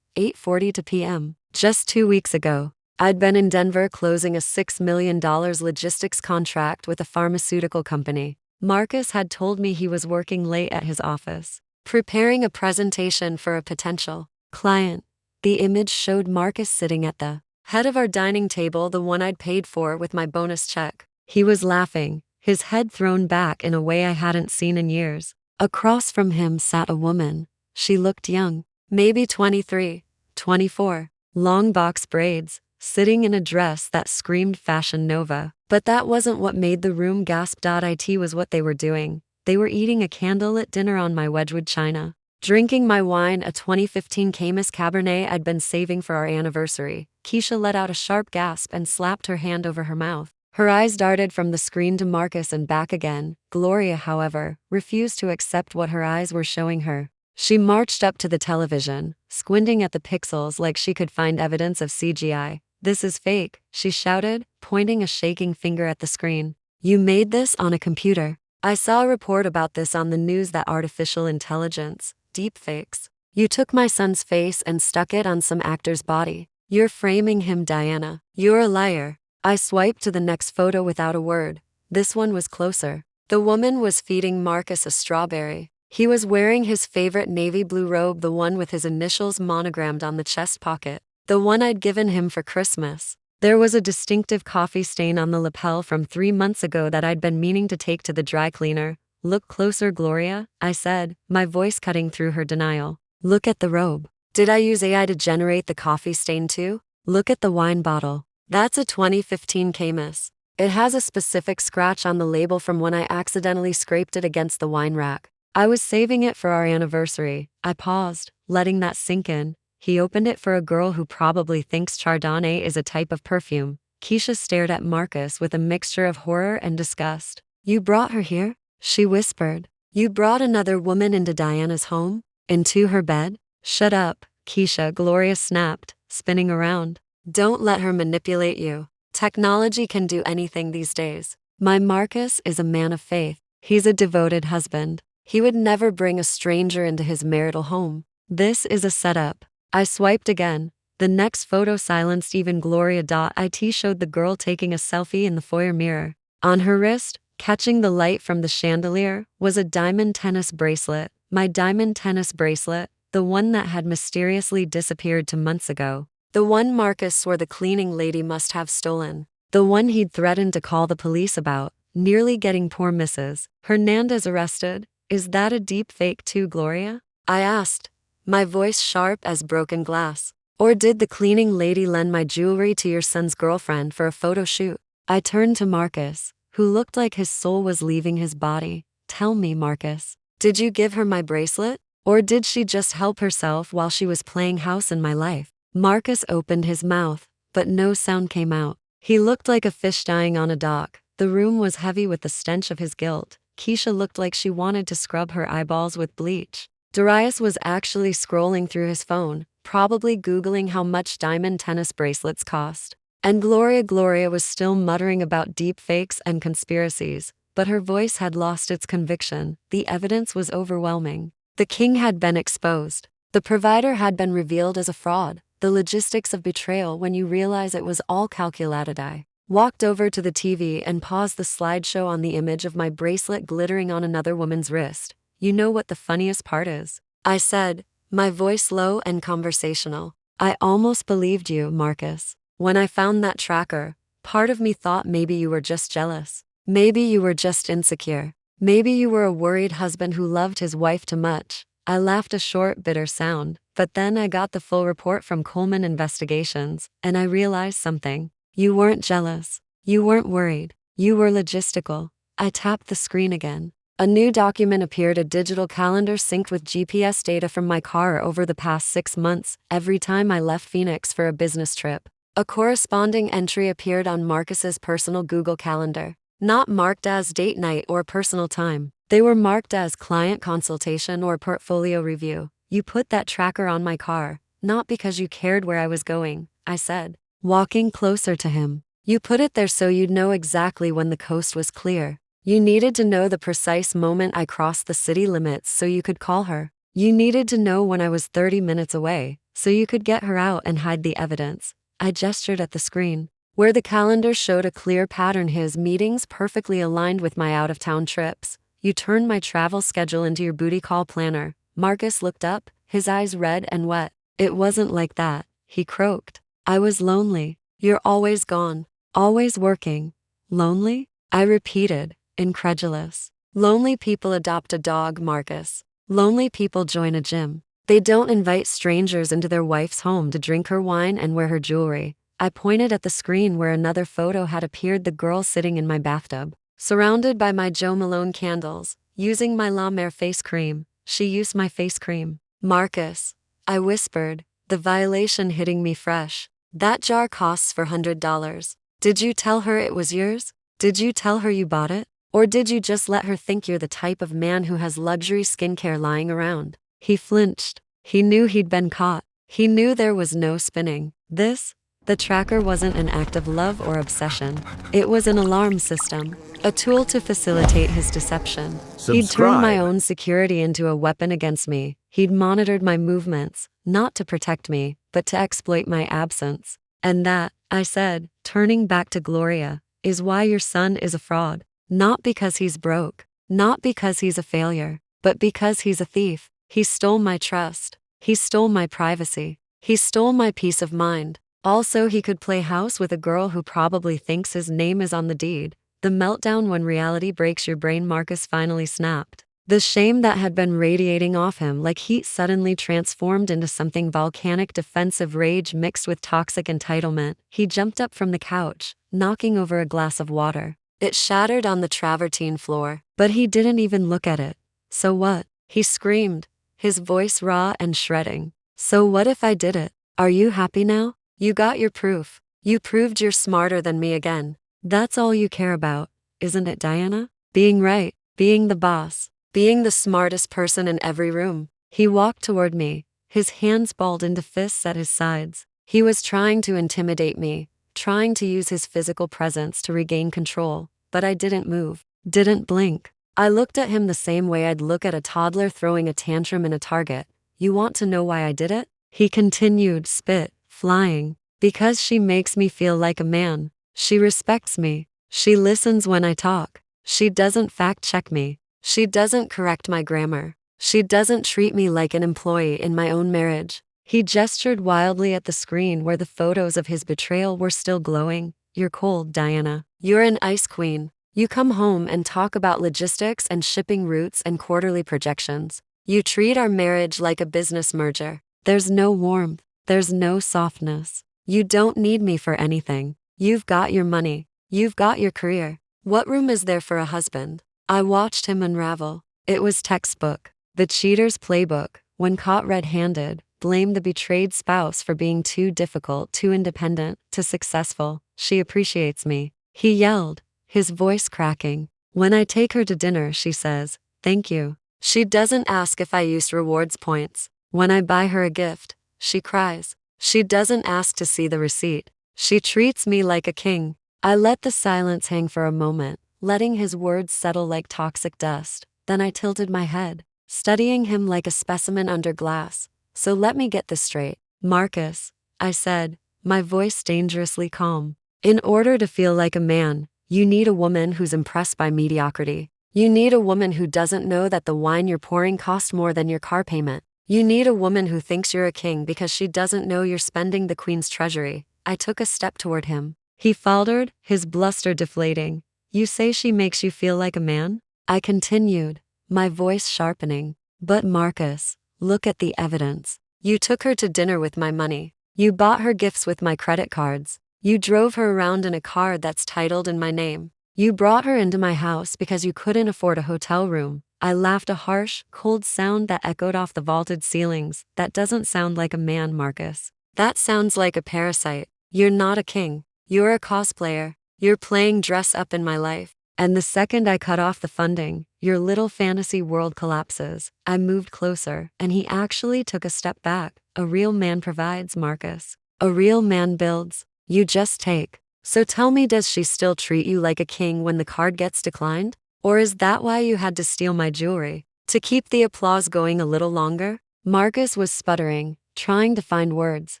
8:42 p.m. Just 2 weeks ago, I'd been in Denver closing a $6 million logistics contract with a pharmaceutical company. Marcus had told me he was working late at his office, preparing a presentation for a potential client. The image showed Marcus sitting at the head of our dining table, the one I'd paid for with my bonus check. He was laughing, his head thrown back in a way I hadn't seen in years. Across from him sat a woman. She looked young, maybe 23, 24, long box braids, sitting in a dress that screamed Fashion Nova. But that wasn't what made the room gasp. It was what they were doing. They were eating a candlelit dinner on my Wedgwood china, drinking my wine, a 2015 Caymus Cabernet I'd been saving for our anniversary. Keisha let out a sharp gasp and slapped her hand over her mouth. Her eyes darted from the screen to Marcus and back again. Gloria, however, refused to accept what her eyes were showing her. She marched up to the television, squinting at the pixels like she could find evidence of CGI. "This is fake," she shouted, pointing a shaking finger at the screen. "You made this on a computer. I saw a report about this on the news, that artificial intelligence, deepfakes. You took my son's face and stuck it on some actor's body. You're framing him, Diana. You're a liar." I swiped to the next photo without a word. This one was closer. The woman was feeding Marcus a strawberry. He was wearing his favorite navy blue robe, the one with his initials monogrammed on the chest pocket, the one I'd given him for Christmas. There was a distinctive coffee stain on the lapel from 3 months ago that I'd been meaning to take to the dry cleaner. "Look closer, Gloria," I said, my voice cutting through her denial. "Look at the robe. Did I use AI to generate the coffee stain too? Look at the wine bottle. That's a 2015 Caymus. It has a specific scratch on the label from when I accidentally scraped it against the wine rack. I was saving it for our anniversary." I paused, letting that sink in. "He opened it for a girl who probably thinks Chardonnay is a type of perfume." Keisha stared at Marcus with a mixture of horror and disgust. "You brought her here?" she whispered. "You brought another woman into Diana's home? Into her bed?" "Shut up, Keisha," Gloria snapped, spinning around. "Don't let her manipulate you. Technology can do anything these days. My Marcus is a man of faith. He's a devoted husband. He would never bring a stranger into his marital home. This is a setup." I swiped again. The next photo silenced even Gloria. It showed the girl taking a selfie in the foyer mirror. On her wrist, catching the light from the chandelier, was a diamond tennis bracelet. My diamond tennis bracelet, the one that had mysteriously disappeared 2 months ago. The one Marcus swore the cleaning lady must have stolen. The one he'd threatened to call the police about, nearly getting poor Mrs. Hernandez arrested. "Is that a deep fake too, Gloria?" I asked, my voice sharp as broken glass. "Or did the cleaning lady lend my jewelry to your son's girlfriend for a photo shoot?" I turned to Marcus, who looked like his soul was leaving his body. "Tell me, Marcus, did you give her my bracelet? Or did she just help herself while she was playing house in my life?" Marcus opened his mouth, but no sound came out. He looked like a fish dying on a dock. The room was heavy with the stench of his guilt. Keisha looked like she wanted to scrub her eyeballs with bleach. Darius was actually scrolling through his phone, probably Googling how much diamond tennis bracelets cost. And Gloria was still muttering about deep fakes and conspiracies, but her voice had lost its conviction. The evidence was overwhelming. The king had been exposed. The provider had been revealed as a fraud. The logistics of betrayal when you realize it was all calculated. I walked over to the TV and paused the slideshow on the image of my bracelet glittering on another woman's wrist. "You know what the funniest part is?" I said, my voice low and conversational. "I almost believed you, Marcus. When I found that tracker, part of me thought maybe you were just jealous. Maybe you were just insecure. Maybe you were a worried husband who loved his wife too much." I laughed, a short, bitter sound, but then I got the full report from Coleman Investigations, and I realized something. You weren't jealous. You weren't worried. You were logistical. I tapped the screen again. A new document appeared, a digital calendar synced with GPS data from my car over the past 6 months, every time I left Phoenix for a business trip. A corresponding entry appeared on Marcus's personal Google Calendar, not marked as date night or personal time. They were marked as client consultation or portfolio review. "You put that tracker on my car, not because you cared where I was going," I said, walking closer to him. "You put it there so you'd know exactly when the coast was clear." You needed to know the precise moment I crossed the city limits so you could call her. You needed to know when I was 30 minutes away so you could get her out and hide the evidence. I gestured at the screen, where the calendar showed a clear pattern, his meetings perfectly aligned with my out-of-town trips. You turned my travel schedule into your booty call planner. Marcus looked up, his eyes red and wet. It wasn't like that, he croaked. I was lonely. You're always gone, always working. Lonely? I repeated, incredulous. Lonely people adopt a dog, Marcus. Lonely people join a gym. They don't invite strangers into their wife's home to drink her wine and wear her jewelry. I pointed at the screen where another photo had appeared, the girl sitting in my bathtub, surrounded by my Jo Malone candles, using my La Mer face cream. She used my face cream. Marcus, I whispered, the violation hitting me fresh. That jar costs $400. Did you tell her it was yours? Did you tell her you bought it? Or did you just let her think you're the type of man who has luxury skincare lying around? He flinched. He knew he'd been caught. He knew there was no spinning. The tracker wasn't an act of love or obsession. It was an alarm system, a tool to facilitate his deception. He'd turned my own security into a weapon against me. He'd monitored my movements, not to protect me, but to exploit my absence. And that, I said, turning back to Gloria, is why your son is a fraud. Not because he's broke, not because he's a failure, but because he's a thief. He stole my trust. He stole my privacy. He stole my peace of mind. Also, he could play house with a girl who probably thinks his name is on the deed. The meltdown when reality breaks your brain, Marcus finally snapped. The shame that had been radiating off him like heat suddenly transformed into something volcanic, defensive rage mixed with toxic entitlement. He jumped up from the couch, knocking over a glass of water. It shattered on the travertine floor, but he didn't even look at it. So what? He screamed, his voice raw and shredding. So what if I did it? Are you happy now? You got your proof. You proved you're smarter than me again. That's all you care about, isn't it, Diana? Being right, being the boss, being the smartest person in every room. He walked toward me, his hands balled into fists at his sides. He was trying to intimidate me, trying to use his physical presence to regain control, but I didn't move, didn't blink. I looked at him the same way I'd look at a toddler throwing a tantrum in a Target. You want to know why I did it? He continued, spit flying. Because she makes me feel like a man. She respects me. She listens when I talk. She doesn't fact-check me. She doesn't correct my grammar. She doesn't treat me like an employee in my own marriage. He gestured wildly at the screen where the photos of his betrayal were still glowing. You're cold, Diana. You're an ice queen. You come home and talk about logistics and shipping routes and quarterly projections. You treat our marriage like a business merger. There's no warmth. There's no softness. You don't need me for anything. You've got your money. You've got your career. What room is there for a husband? I watched him unravel. It was textbook. The cheater's playbook. When caught red-handed, blame the betrayed spouse for being too difficult, too independent, too successful. She appreciates me. He yelled, his voice cracking. When I take her to dinner, she says, thank you. She doesn't ask if I used rewards points. When I buy her a gift, she cries. She doesn't ask to see the receipt. She treats me like a king. I let the silence hang for a moment, letting his words settle like toxic dust. Then I tilted my head, studying him like a specimen under glass. So let me get this straight. Marcus, I said, my voice dangerously calm. In order to feel like a man, you need a woman who's impressed by mediocrity. You need a woman who doesn't know that the wine you're pouring costs more than your car payment. You need a woman who thinks you're a king because she doesn't know you're spending the queen's treasury. I took a step toward him. He faltered, his bluster deflating. You say she makes you feel like a man? I continued, my voice sharpening. But Marcus, look at the evidence. You took her to dinner with my money. You bought her gifts with my credit cards. You drove her around in a car that's titled in my name. You brought her into my house because you couldn't afford a hotel room. I laughed, a harsh, cold sound that echoed off the vaulted ceilings. That doesn't sound like a man, Marcus. That sounds like a parasite. You're not a king. You're a cosplayer. You're playing dress up in my life. And the second I cut off the funding, your little fantasy world collapses. I moved closer, and he actually took a step back. A real man provides, Marcus. A real man builds. You just take. So tell me, does she still treat you like a king when the card gets declined? Or is that why you had to steal my jewelry? To keep the applause going a little longer? Marcus was sputtering, trying to find words,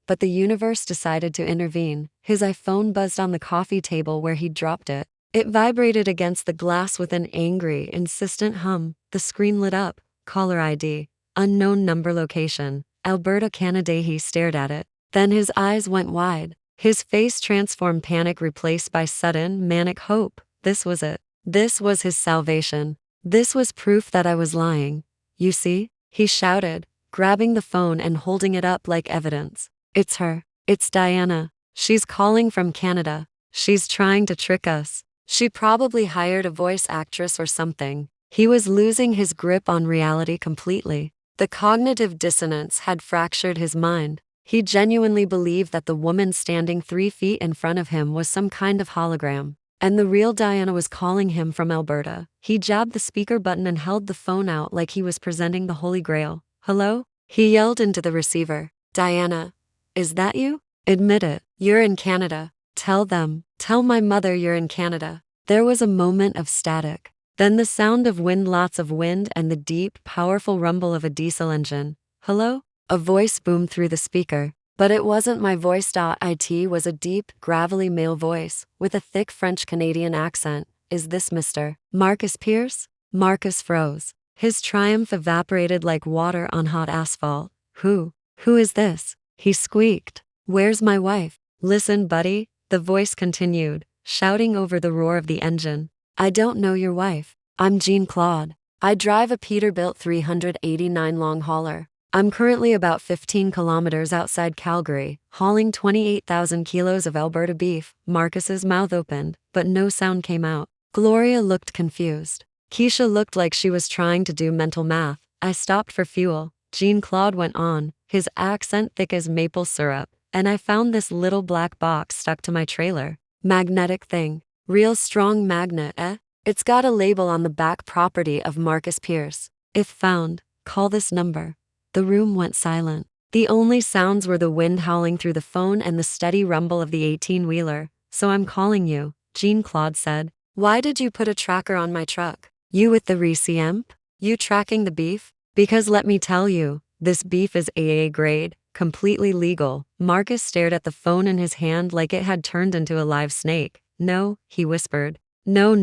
but the universe decided to intervene. His iPhone buzzed on the coffee table where he'd dropped it. It vibrated against the glass with an angry, insistent hum. The screen lit up. Caller ID. Unknown number location. Alberta, Canada. He stared at it. Then his eyes went wide. His face transformed, panic replaced by sudden, manic hope. This was it. This was his salvation. This was proof that I was lying. You see? He shouted, grabbing the phone and holding it up like evidence. It's her. It's Diana. She's calling from Canada. She's trying to trick us. She probably hired a voice actress or something. He was losing his grip on reality completely. The cognitive dissonance had fractured his mind. He genuinely believed that the woman standing 3 feet in front of him was some kind of hologram. And the real Diana was calling him from Alberta. He jabbed the speaker button and held the phone out like he was presenting the Holy Grail. Hello? He yelled into the receiver. Diana, is that you? Admit it. You're in Canada. Tell them. Tell my mother you're in Canada. There was a moment of static. Then the sound of wind, lots of wind, and the deep, powerful rumble of a diesel engine. Hello? A voice boomed through the speaker. But it wasn't my voice. It was a deep, gravelly male voice, with a thick French-Canadian accent. Is this Mr. Marcus Pierce? Marcus froze. His triumph evaporated like water on hot asphalt. Who is this? He squeaked. Where's my wife? Listen, buddy, the voice continued, shouting over the roar of the engine. I don't know your wife. I'm Jean-Claude. I drive a Peterbilt 389 long hauler. I'm currently about 15 kilometers outside Calgary, hauling 28,000 kilos of Alberta beef. Marcus's mouth opened, but no sound came out. Gloria looked confused. Keisha looked like she was trying to do mental math. I stopped for fuel. Jean-Claude went on, his accent thick as maple syrup, and I found this little black box stuck to my trailer. Magnetic thing. Real strong magnet, eh? It's got a label on the back, property of Marcus Pierce. If found, call this number. The room went silent. The only sounds were the wind howling through the phone and the steady rumble of the 18-wheeler. So I'm calling you, Jean-Claude said. Why did you put a tracker on my truck? You with the RCMP? You tracking the beef? Because let me tell you, this beef is AA grade, completely legal. Marcus stared at the phone in his hand like it had turned into a live snake. No, he whispered. No,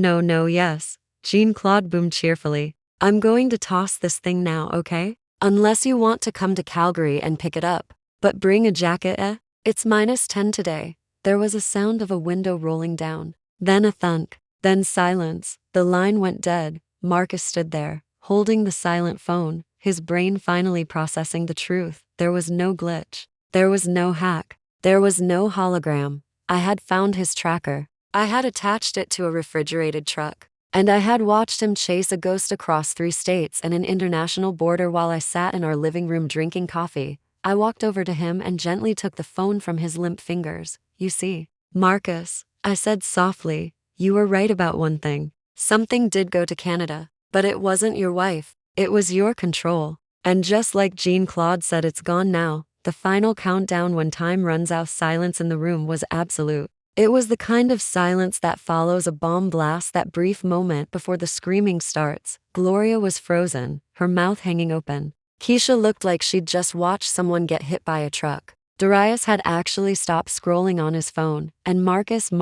yes. Jean-Claude boomed cheerfully. I'm going to toss this thing now, okay? Unless you want to come to Calgary and pick it up. But bring a jacket, eh? It's -10 today. There was a sound of a window rolling down. Then a thunk. Then silence. The line went dead. Marcus stood there, holding the silent phone, his brain finally processing the truth. There was no glitch. There was no hack. There was no hologram. I had found his tracker. I had attached it to a refrigerated truck. And I had watched him chase a ghost across 3 states and an international border while I sat in our living room drinking coffee. I walked over to him and gently took the phone from his limp fingers. You see, Marcus, I said softly, you were right about one thing. Something did go to Canada, but it wasn't your wife. It was your control. And just like Jean-Claude said, it's gone now. The final countdown when time runs out. Silence in the room was absolute. It was the kind of silence that follows a bomb blast, that brief moment before the screaming starts. Gloria was frozen, her mouth hanging open. Keisha looked like she'd just watched someone get hit by a truck. Darius had actually stopped scrolling on his phone, and Marcus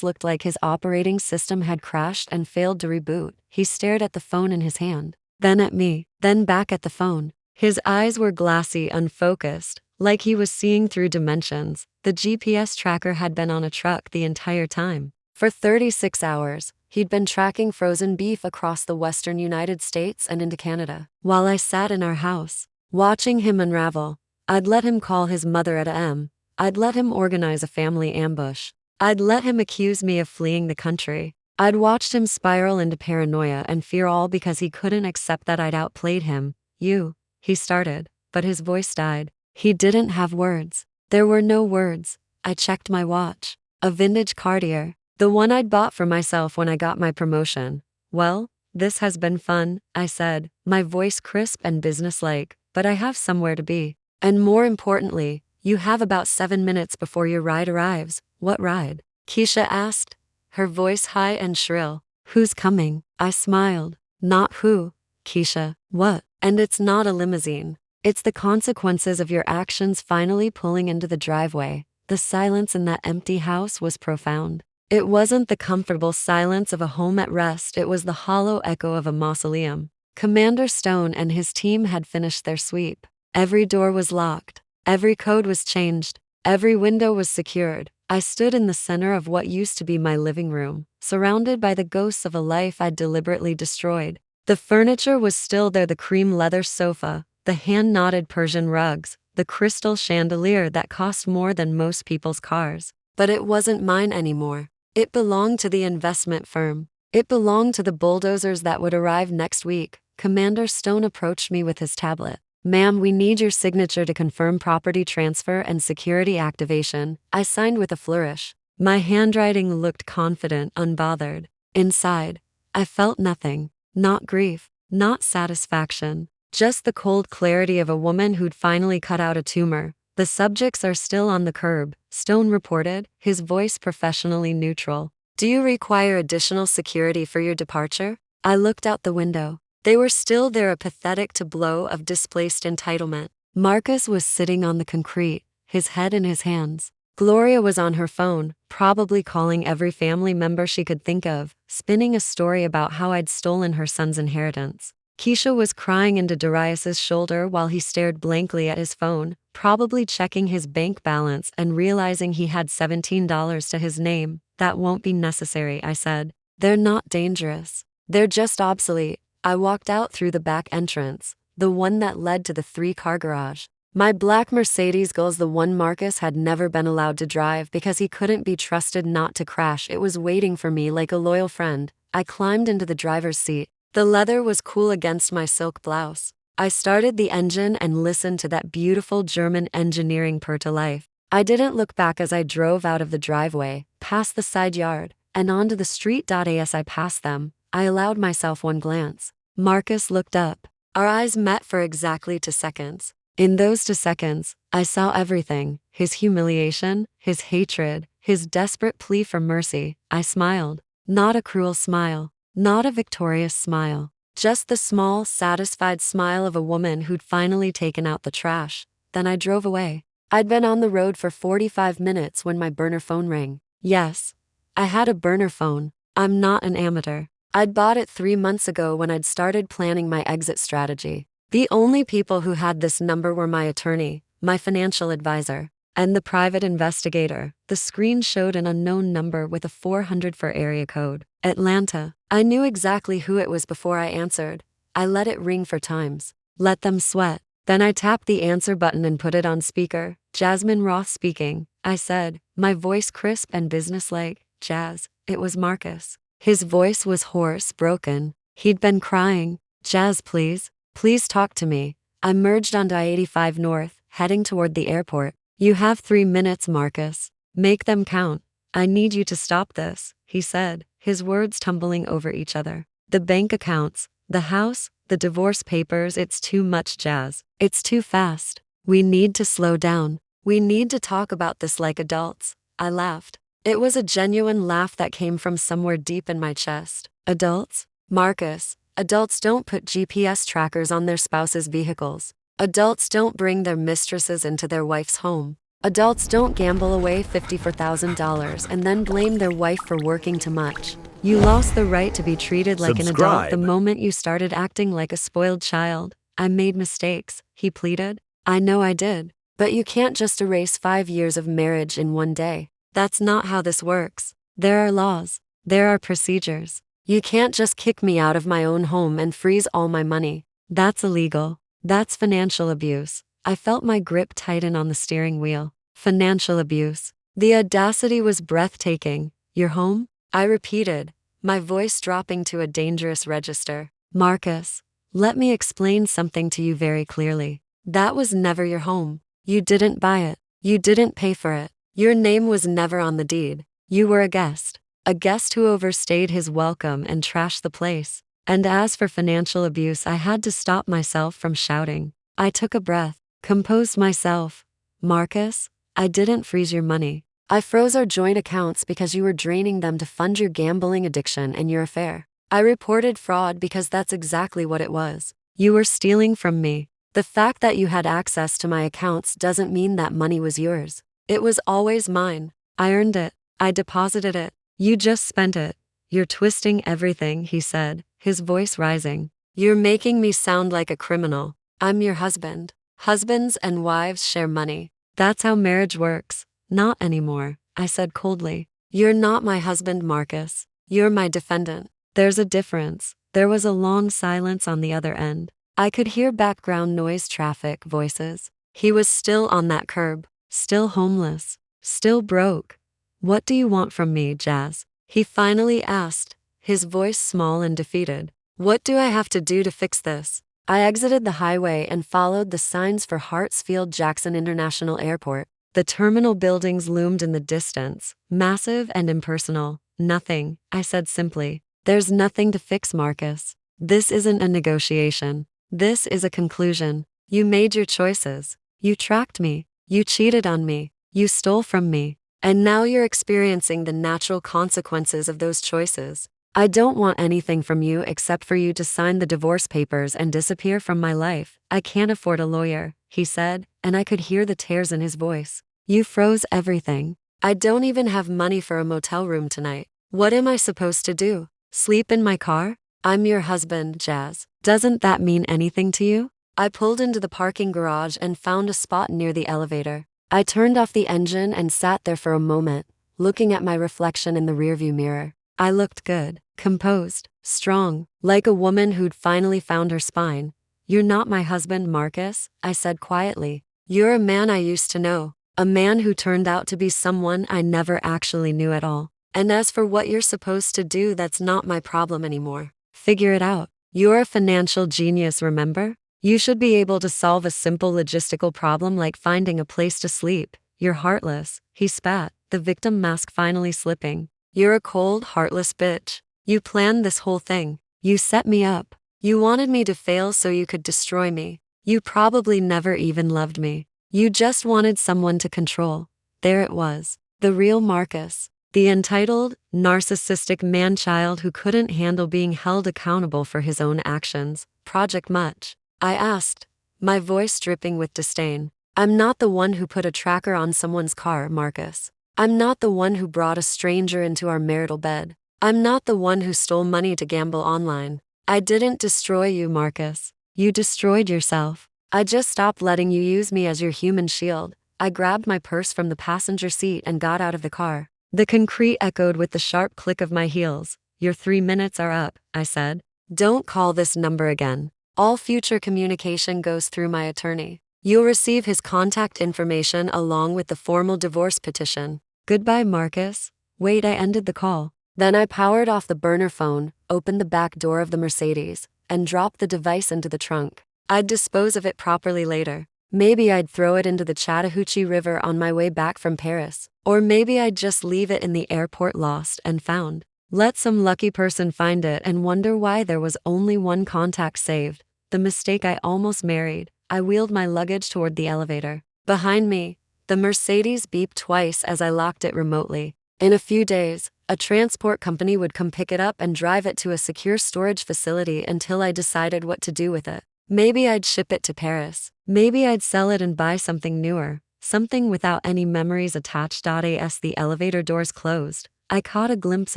looked like his operating system had crashed and failed to reboot. He stared at the phone in his hand, then at me, then back at the phone. His eyes were glassy, unfocused, like he was seeing through dimensions. The GPS tracker had been on a truck the entire time. For 36 hours, he'd been tracking frozen beef across the western United States and into Canada. While I sat in our house, watching him unravel, I'd let him call his mother at a.m. I'd let him organize a family ambush. I'd let him accuse me of fleeing the country. I'd watched him spiral into paranoia and fear, all because he couldn't accept that I'd outplayed him. He started, but his voice died. He didn't have words. There were no words. I checked my watch. A vintage Cartier. The one I'd bought for myself when I got my promotion. Well, this has been fun, I said, my voice crisp and businesslike, but I have somewhere to be. And more importantly, you have about 7 minutes before your ride arrives. What ride? Keisha asked, her voice high and shrill. Who's coming? I smiled. Not who, Keisha. What? And it's not a limousine. It's the consequences of your actions finally pulling into the driveway. The silence in that empty house was profound. It wasn't the comfortable silence of a home at rest, it was the hollow echo of a mausoleum. Commander Stone and his team had finished their sweep. Every door was locked. Every code was changed. Every window was secured. I stood in the center of what used to be my living room, surrounded by the ghosts of a life I'd deliberately destroyed. The furniture was still there, the cream leather sofa, the hand-knotted Persian rugs, the crystal chandelier that cost more than most people's cars. But it wasn't mine anymore. It belonged to the investment firm. It belonged to the bulldozers that would arrive next week. Commander Stone approached me with his tablet. Ma'am, we need your signature to confirm property transfer and security activation. I signed with a flourish. My handwriting looked confident, unbothered. Inside, I felt nothing. Not grief, not satisfaction. Just the cold clarity of a woman who'd finally cut out a tumor. The subjects are still on the curb, Stone reported, his voice professionally neutral. Do you require additional security for your departure? I looked out the window. They were still there, a pathetic tableau of displaced entitlement. Marcus was sitting on the concrete, his head in his hands. Gloria was on her phone, probably calling every family member she could think of, spinning a story about how I'd stolen her son's inheritance. Keisha was crying into Darius's shoulder while he stared blankly at his phone, probably checking his bank balance and realizing he had $17 to his name. That won't be necessary, I said. They're not dangerous. They're just obsolete. I walked out through the back entrance, the one that led to the 3-car garage. My black Mercedes was the one Marcus had never been allowed to drive because he couldn't be trusted not to crash. It was waiting for me like a loyal friend. I climbed into the driver's seat. The leather was cool against my silk blouse. I started the engine and listened to that beautiful German engineering purr to life. I didn't look back as I drove out of the driveway, past the side yard, and onto the street. As I passed them, I allowed myself one glance. Marcus looked up. Our eyes met for exactly 2 seconds. In those 2 seconds, I saw everything: his humiliation, his hatred, his desperate plea for mercy. I smiled. Not a cruel smile. Not a victorious smile. Just the small, satisfied smile of a woman who'd finally taken out the trash. Then I drove away. I'd been on the road for 45 minutes when my burner phone rang. Yes, I had a burner phone. I'm not an amateur. I'd bought it 3 months ago when I'd started planning my exit strategy. The only people who had this number were my attorney, my financial advisor, and the private investigator. The screen showed an unknown number with a 400 for area code. Atlanta. I knew exactly who it was before I answered. I let it ring 4 times. Let them sweat. Then I tapped the answer button and put it on speaker. Jasmine Roth speaking, I said, my voice crisp and businesslike. Jazz. It was Marcus. His voice was hoarse, broken. He'd been crying. Jazz, please. Please talk to me. I merged onto I-85 North, heading toward the airport. You have 3 minutes, Marcus. Make them count. I need you to stop this, he said, his words tumbling over each other. The bank accounts, the house, the divorce papers, it's too much, Jazz. It's too fast. We need to slow down. We need to talk about this like adults. I laughed. It was a genuine laugh that came from somewhere deep in my chest. Adults? Marcus, adults don't put GPS trackers on their spouses' vehicles. Adults don't bring their mistresses into their wife's home. Adults don't gamble away $54,000 and then blame their wife for working too much. You lost the right to be treated like an adult the moment you started acting like a spoiled child. I made mistakes, he pleaded. I know I did. But you can't just erase 5 years of marriage in one day. That's not how this works. There are laws. There are procedures. You can't just kick me out of my own home and freeze all my money. That's illegal. That's financial abuse. I felt my grip tighten on the steering wheel. Financial abuse. The audacity was breathtaking. Your home? I repeated, my voice dropping to a dangerous register. Marcus, let me explain something to you very clearly. That was never your home. You didn't buy it. You didn't pay for it. Your name was never on the deed. You were a guest who overstayed his welcome and trashed the place. And as for financial abuse, I had to stop myself from shouting. I took a breath, composed myself. Marcus, I didn't freeze your money. I froze our joint accounts because you were draining them to fund your gambling addiction and your affair. I reported fraud because that's exactly what it was. You were stealing from me. The fact that you had access to my accounts doesn't mean that money was yours. It was always mine. I earned it. I deposited it. You just spent it. You're twisting everything, he said, his voice rising. You're making me sound like a criminal. I'm your husband. Husbands and wives share money. That's how marriage works. Not anymore, I said coldly. You're not my husband, Marcus. You're my defendant. There's a difference. There was a long silence on the other end. I could hear background noise, traffic, voices. He was still on that curb, still homeless, still broke. What do you want from me, Jazz? He finally asked, his voice small and defeated. What do I have to do to fix this? I exited the highway and followed the signs for Hartsfield-Jackson International Airport. The terminal buildings loomed in the distance, massive and impersonal. Nothing, I said simply. There's nothing to fix, Marcus. This isn't a negotiation. This is a conclusion. You made your choices. You tracked me. You cheated on me. You stole from me. And now you're experiencing the natural consequences of those choices. I don't want anything from you except for you to sign the divorce papers and disappear from my life. I can't afford a lawyer, he said, and I could hear the tears in his voice. You froze everything. I don't even have money for a motel room tonight. What am I supposed to do? Sleep in my car? I'm your husband, Jazz. Doesn't that mean anything to you? I pulled into the parking garage and found a spot near the elevator. I turned off the engine and sat there for a moment, looking at my reflection in the rearview mirror. I looked good, composed, strong, like a woman who'd finally found her spine. You're not my husband, Marcus, I said quietly. You're a man I used to know, a man who turned out to be someone I never actually knew at all. And as for what you're supposed to do, that's not my problem anymore. Figure it out. You're a financial genius, remember? You should be able to solve a simple logistical problem like finding a place to sleep. You're heartless, he spat, the victim mask finally slipping. You're a cold, heartless bitch. You planned this whole thing. You set me up. You wanted me to fail so you could destroy me. You probably never even loved me. You just wanted someone to control. There it was. The real Marcus. The entitled, narcissistic man-child who couldn't handle being held accountable for his own actions. Project Much. I asked, my voice dripping with disdain. I'm not the one who put a tracker on someone's car, Marcus. I'm not the one who brought a stranger into our marital bed. I'm not the one who stole money to gamble online. I didn't destroy you, Marcus. You destroyed yourself. I just stopped letting you use me as your human shield. I grabbed my purse from the passenger seat and got out of the car. The concrete echoed with the sharp click of my heels. Your 3 minutes are up, I said. Don't call this number again. All future communication goes through my attorney. You'll receive his contact information along with the formal divorce petition. Goodbye, Marcus. Wait, I ended the call. Then I powered off the burner phone, opened the back door of the Mercedes, and dropped the device into the trunk. I'd dispose of it properly later. Maybe I'd throw it into the Chattahoochee River on my way back from Paris. Or maybe I'd just leave it in the airport lost and found. Let some lucky person find it and wonder why there was only one contact saved. The mistake I almost married. I wheeled my luggage toward the elevator. Behind me, the Mercedes beeped twice as I locked it remotely. In a few days, a transport company would come pick it up and drive it to a secure storage facility until I decided what to do with it. Maybe I'd ship it to Paris. Maybe I'd sell it and buy something newer, something without any memories attached. As the elevator doors closed, I caught a glimpse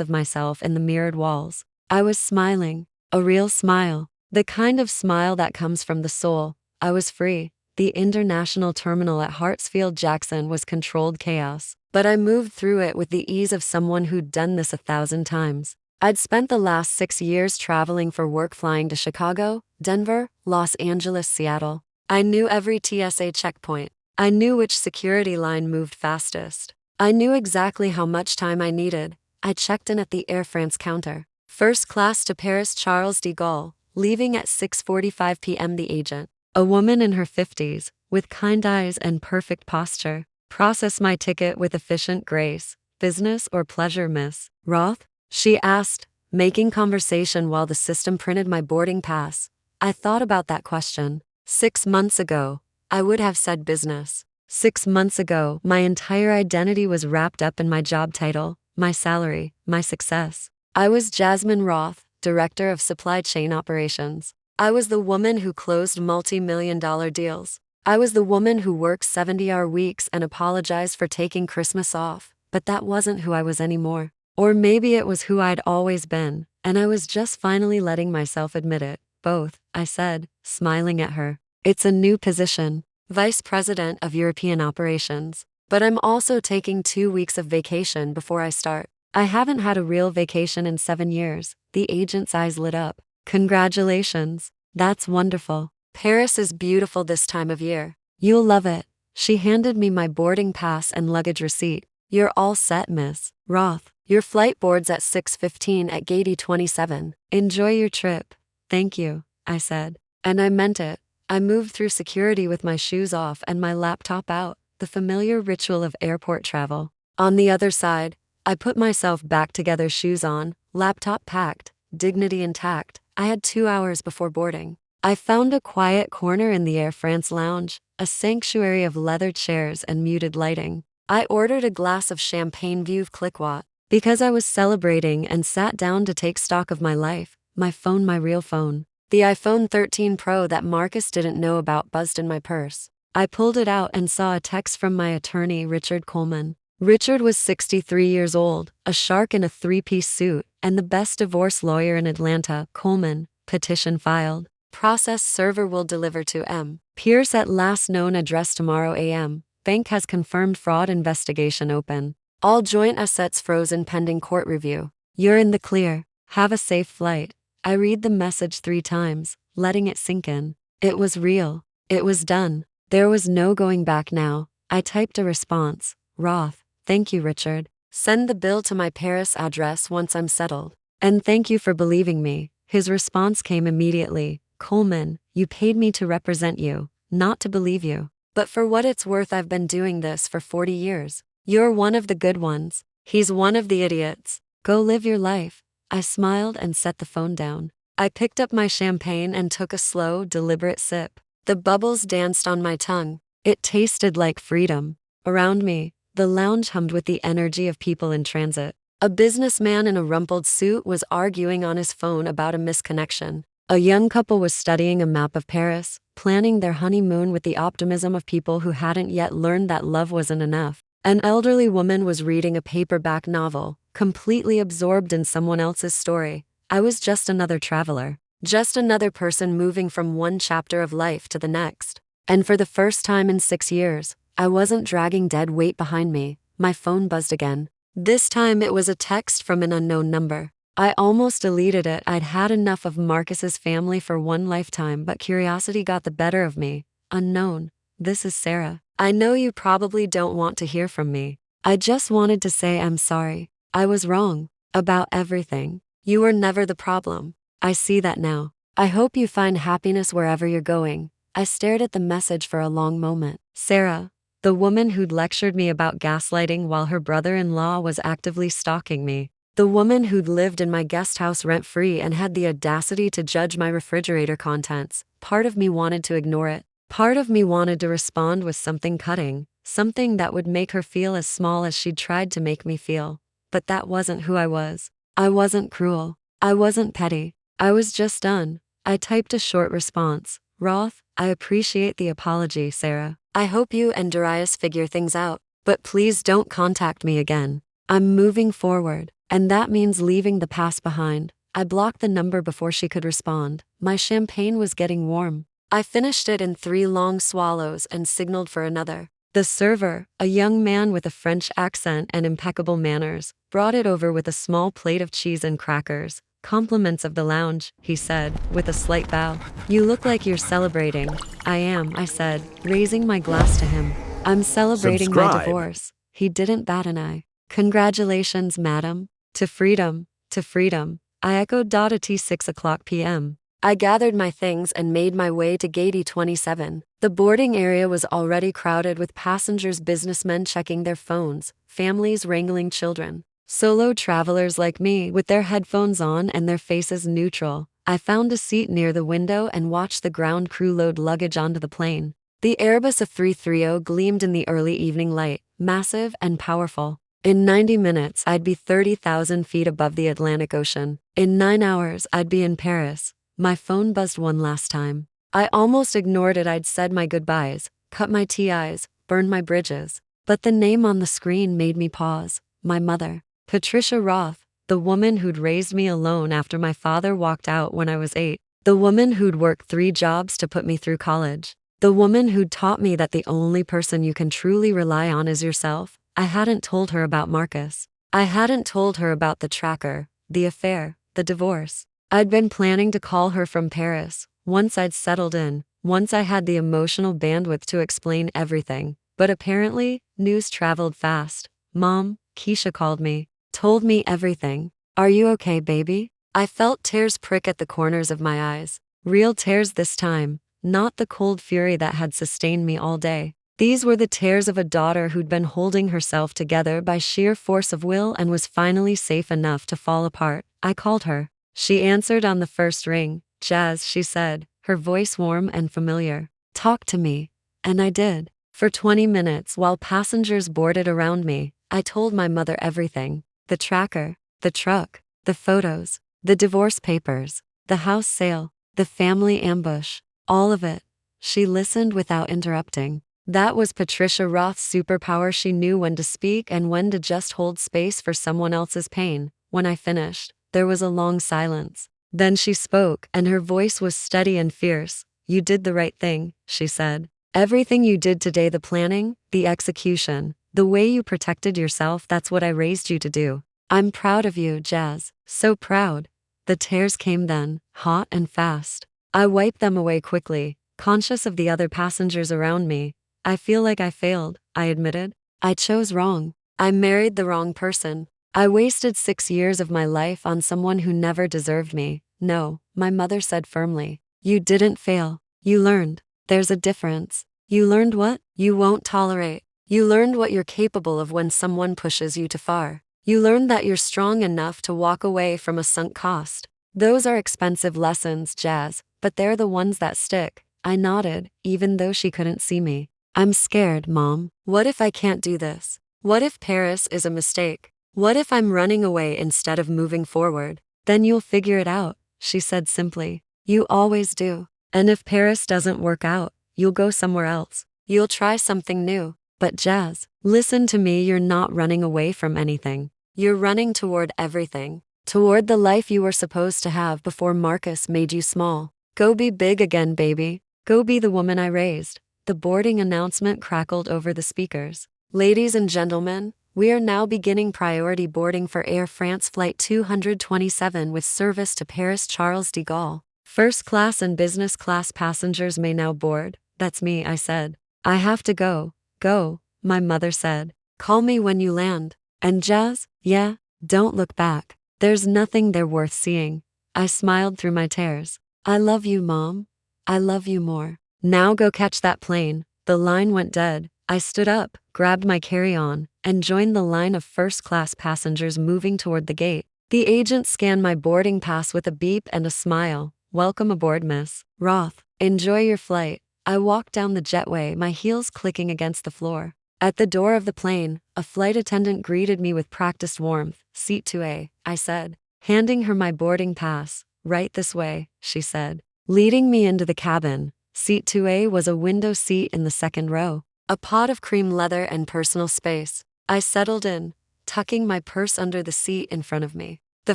of myself in the mirrored walls. I was smiling, a real smile, the kind of smile that comes from the soul. I was free. The international terminal at Hartsfield-Jackson was controlled chaos, but I moved through it with the ease of someone who'd done this 1,000 times. I'd spent the last 6 years traveling for work, flying to Chicago, Denver, Los Angeles, Seattle. I knew every TSA checkpoint. I knew which security line moved fastest. I knew exactly how much time I needed. I checked in at the Air France counter. First class to Paris Charles de Gaulle, leaving at 6:45 p.m. The agent, a woman in her 50s, with kind eyes and perfect posture, processed my ticket with efficient grace. Business or pleasure, Miss Roth? She asked, making conversation while the system printed my boarding pass. I thought about that question. 6 months ago, I would have said business. 6 months ago, my entire identity was wrapped up in my job title, my salary, my success. I was Jasmine Roth, Director of Supply Chain Operations. I was the woman who closed multi-million-dollar deals. I was the woman who worked 70-hour weeks and apologized for taking Christmas off. But that wasn't who I was anymore. Or maybe it was who I'd always been, and I was just finally letting myself admit it. Both, I said, smiling at her. It's a new position, Vice President of European Operations. But I'm also taking 2 weeks of vacation before I start. I haven't had a real vacation in 7 years. The agent's eyes lit up. Congratulations. That's wonderful. Paris is beautiful this time of year. You'll love it. She handed me my boarding pass and luggage receipt. You're all set, Miss Roth. Your flight boards at 6:15 at Gate 27. Enjoy your trip. Thank you, I said. And I meant it. I moved through security with my shoes off and my laptop out, the familiar ritual of airport travel. On the other side, I put myself back together, shoes on, laptop packed, dignity intact. I had 2 hours before boarding. I found a quiet corner in the Air France lounge, a sanctuary of leather chairs and muted lighting. I ordered a glass of champagne Veuve Clicquot because I was celebrating and sat down to take stock of my life, my phone, my real phone. The iPhone 13 Pro that Marcus didn't know about buzzed in my purse. I pulled it out and saw a text from my attorney, Richard Coleman. Richard was 63 years old, a shark in a 3-piece suit, and the best divorce lawyer in Atlanta. Coleman, petition filed. Process server will deliver to M. Pierce at last known address tomorrow a.m. Bank has confirmed fraud investigation open. All joint assets frozen pending court review. You're in the clear. Have a safe flight. I read the message 3 times, letting it sink in. It was real. It was done. There was no going back now. I typed a response. Roth, thank you, Richard. Send the bill to my Paris address once I'm settled. And thank you for believing me. His response came immediately. Coleman, you paid me to represent you, not to believe you. But for what it's worth, I've been doing this for 40 years. You're one of the good ones. He's one of the idiots. Go live your life. I smiled and set the phone down. I picked up my champagne and took a slow, deliberate sip. The bubbles danced on my tongue. It tasted like freedom. Around me, the lounge hummed with the energy of people in transit. A businessman in a rumpled suit was arguing on his phone about a misconnection. A young couple was studying a map of Paris, planning their honeymoon with the optimism of people who hadn't yet learned that love wasn't enough. An elderly woman was reading a paperback novel, completely absorbed in someone else's story. I was just another traveler, just another person moving from one chapter of life to the next. And for the first time in 6 years, I wasn't dragging dead weight behind me. My phone buzzed again. This time it was a text from an unknown number. I almost deleted it. I'd had enough of Marcus's family for one lifetime, but curiosity got the better of me. Unknown. This is Sarah. I know you probably don't want to hear from me. I just wanted to say I'm sorry. I was wrong. About everything. You were never the problem. I see that now. I hope you find happiness wherever you're going. I stared at the message for a long moment. Sarah, the woman who'd lectured me about gaslighting while her brother-in-law was actively stalking me. The woman who'd lived in my guest house rent-free and had the audacity to judge my refrigerator contents. Part of me wanted to ignore it. Part of me wanted to respond with something cutting, something that would make her feel as small as she'd tried to make me feel. But that wasn't who I was. I wasn't cruel. I wasn't petty. I was just done. I typed a short response. Roth, I appreciate the apology, Sarah. I hope you and Darius figure things out. But please don't contact me again. I'm moving forward. And that means leaving the past behind. I blocked the number before she could respond. My champagne was getting warm. I finished it in 3 long swallows and signaled for another. The server, a young man with a French accent and impeccable manners, brought it over with a small plate of cheese and crackers. Compliments of the lounge, he said, with a slight bow. You look like you're celebrating. I am, I said, raising my glass to him. I'm celebrating my divorce. He didn't bat an eye. Congratulations, madam. To freedom, to freedom. I echoed. At 6:00 p.m. I gathered my things and made my way to Gate 27. The boarding area was already crowded with passengers, businessmen checking their phones, families wrangling children, solo travelers like me with their headphones on and their faces neutral. I found a seat near the window and watched the ground crew load luggage onto the plane. The Airbus A330 gleamed in the early evening light, massive and powerful. In 90 minutes, I'd be 30,000 feet above the Atlantic Ocean. In 9 hours, I'd be in Paris. My phone buzzed one last time. I almost ignored it. I'd said my goodbyes, cut my TIs, burned my bridges. But the name on the screen made me pause. My mother. Patricia Roth, the woman who'd raised me alone after my father walked out when I was 8. The woman who'd worked 3 jobs to put me through college. The woman who'd taught me that the only person you can truly rely on is yourself. I hadn't told her about Marcus. I hadn't told her about the tracker, the affair, the divorce. I'd been planning to call her from Paris, once I'd settled in, once I had the emotional bandwidth to explain everything. But apparently, news traveled fast. Mom, Keisha called me, told me everything. Are you okay, baby? I felt tears prick at the corners of my eyes. Real tears this time, not the cold fury that had sustained me all day. These were the tears of a daughter who'd been holding herself together by sheer force of will and was finally safe enough to fall apart. I called her. She answered on the first ring. Jazz, she said, her voice warm and familiar. Talk to me. And I did. For 20 minutes while passengers boarded around me, I told my mother everything. The tracker, the truck, the photos, the divorce papers, the house sale, the family ambush, all of it. She listened without interrupting. That was Patricia Roth's superpower. She knew when to speak and when to just hold space for someone else's pain. When I finished, there was a long silence. Then she spoke, and her voice was steady and fierce. You did the right thing, she said. Everything you did today, the planning, the execution, the way you protected yourself, that's what I raised you to do. I'm proud of you, Jazz. So proud. The tears came then, hot and fast. I wiped them away quickly, conscious of the other passengers around me. I feel like I failed, I admitted. I chose wrong. I married the wrong person. I wasted 6 years of my life on someone who never deserved me. No, my mother said firmly. You didn't fail. You learned. There's a difference. You learned what? You won't tolerate. You learned what you're capable of when someone pushes you too far. You learned that you're strong enough to walk away from a sunk cost. Those are expensive lessons, Jazz, but they're the ones that stick. I nodded, even though she couldn't see me. I'm scared, Mom. What if I can't do this? What if Paris is a mistake? What if I'm running away instead of moving forward? Then you'll figure it out, she said simply. You always do. And if Paris doesn't work out, you'll go somewhere else. You'll try something new. But Jazz, listen to me, you're not running away from anything. You're running toward everything. Toward the life you were supposed to have before Marcus made you small. Go be big again, baby. Go be the woman I raised. The boarding announcement crackled over the speakers. Ladies and gentlemen, we are now beginning priority boarding for Air France Flight 227 with service to Paris Charles de Gaulle. First class and business class passengers may now board. That's me, I said. I have to go. Go, my mother said. Call me when you land. And Jazz, yeah, don't look back. There's nothing there worth seeing. I smiled through my tears. I love you, Mom. I love you more. Now go catch that plane. The line went dead. I stood up, grabbed my carry-on, and joined the line of first-class passengers moving toward the gate. The agent scanned my boarding pass with a beep and a smile. Welcome aboard, Miss Roth. Enjoy your flight. I walked down the jetway, my heels clicking against the floor. At the door of the plane, a flight attendant greeted me with practiced warmth. Seat 2A, I said, handing her my boarding pass. Right this way, she said, leading me into the cabin. Seat 2A was a window seat in the second row. A pot of cream leather and personal space. I settled in, tucking my purse under the seat in front of me. The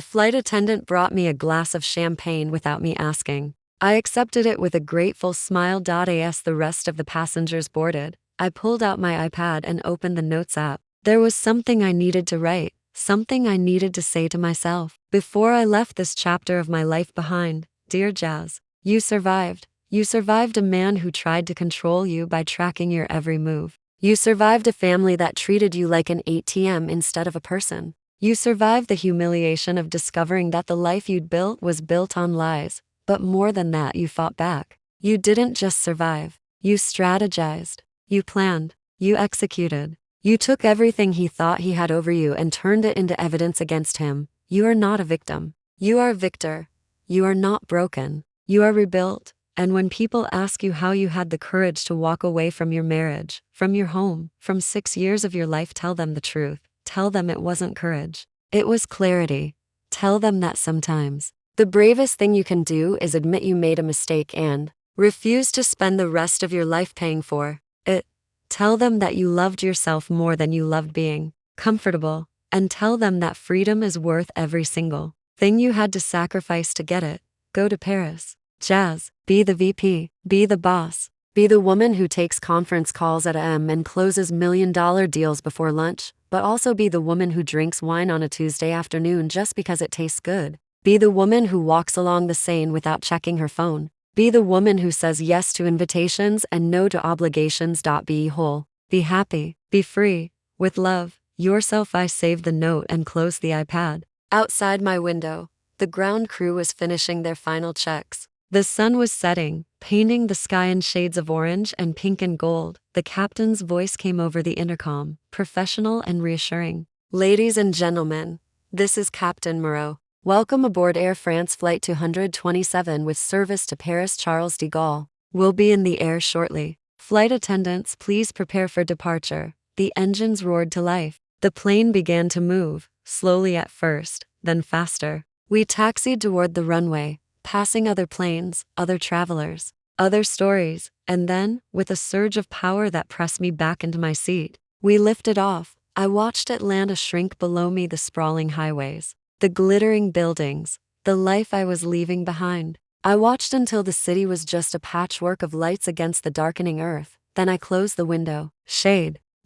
flight attendant brought me a glass of champagne without me asking. I accepted it with a grateful smile. As the rest of the passengers boarded, I pulled out my iPad and opened the Notes app. There was something I needed to write, something I needed to say to myself. Before I left this chapter of my life behind, dear Jazz, you survived. You survived a man who tried to control you by tracking your every move. You survived a family that treated you like an ATM instead of a person. You survived the humiliation of discovering that the life you'd built was built on lies. But more than that, you fought back. You didn't just survive. You strategized. You planned. You executed. You took everything he thought he had over you and turned it into evidence against him. You are not a victim. You are a victor. You are not broken. You are rebuilt. And when people ask you how you had the courage to walk away from your marriage, from your home, from 6 years of your life, tell them the truth. Tell them it wasn't courage. It was clarity. Tell them that sometimes the bravest thing you can do is admit you made a mistake and refuse to spend the rest of your life paying for it. Tell them that you loved yourself more than you loved being comfortable, and tell them that freedom is worth every single thing you had to sacrifice to get it. Go to Paris. Jazz, be the VP, be the boss, be the woman who takes conference calls at AM and closes million-dollar deals before lunch, but also be the woman who drinks wine on a Tuesday afternoon just because it tastes good. Be the woman who walks along the Seine without checking her phone. Be the woman who says yes to invitations and no to obligations. Be whole, be happy, be free, with love, yourself. I saved the note and closed the iPad. Outside my window, the ground crew was finishing their final checks. The sun was setting, painting the sky in shades of orange and pink and gold. The captain's voice came over the intercom, professional and reassuring. Ladies and gentlemen, this is Captain Moreau. Welcome aboard Air France Flight 227 with service to Paris Charles de Gaulle. We'll be in the air shortly. Flight attendants, please prepare for departure. The engines roared to life. The plane began to move, slowly at first, then faster. We taxied toward the runway, passing other planes, other travelers, other stories, and then, with a surge of power that pressed me back into my seat, we lifted off. I watched Atlanta shrink below me, the sprawling highways, the glittering buildings, the life I was leaving behind. I watched until the city was just a patchwork of lights against the darkening earth. Then I closed the window,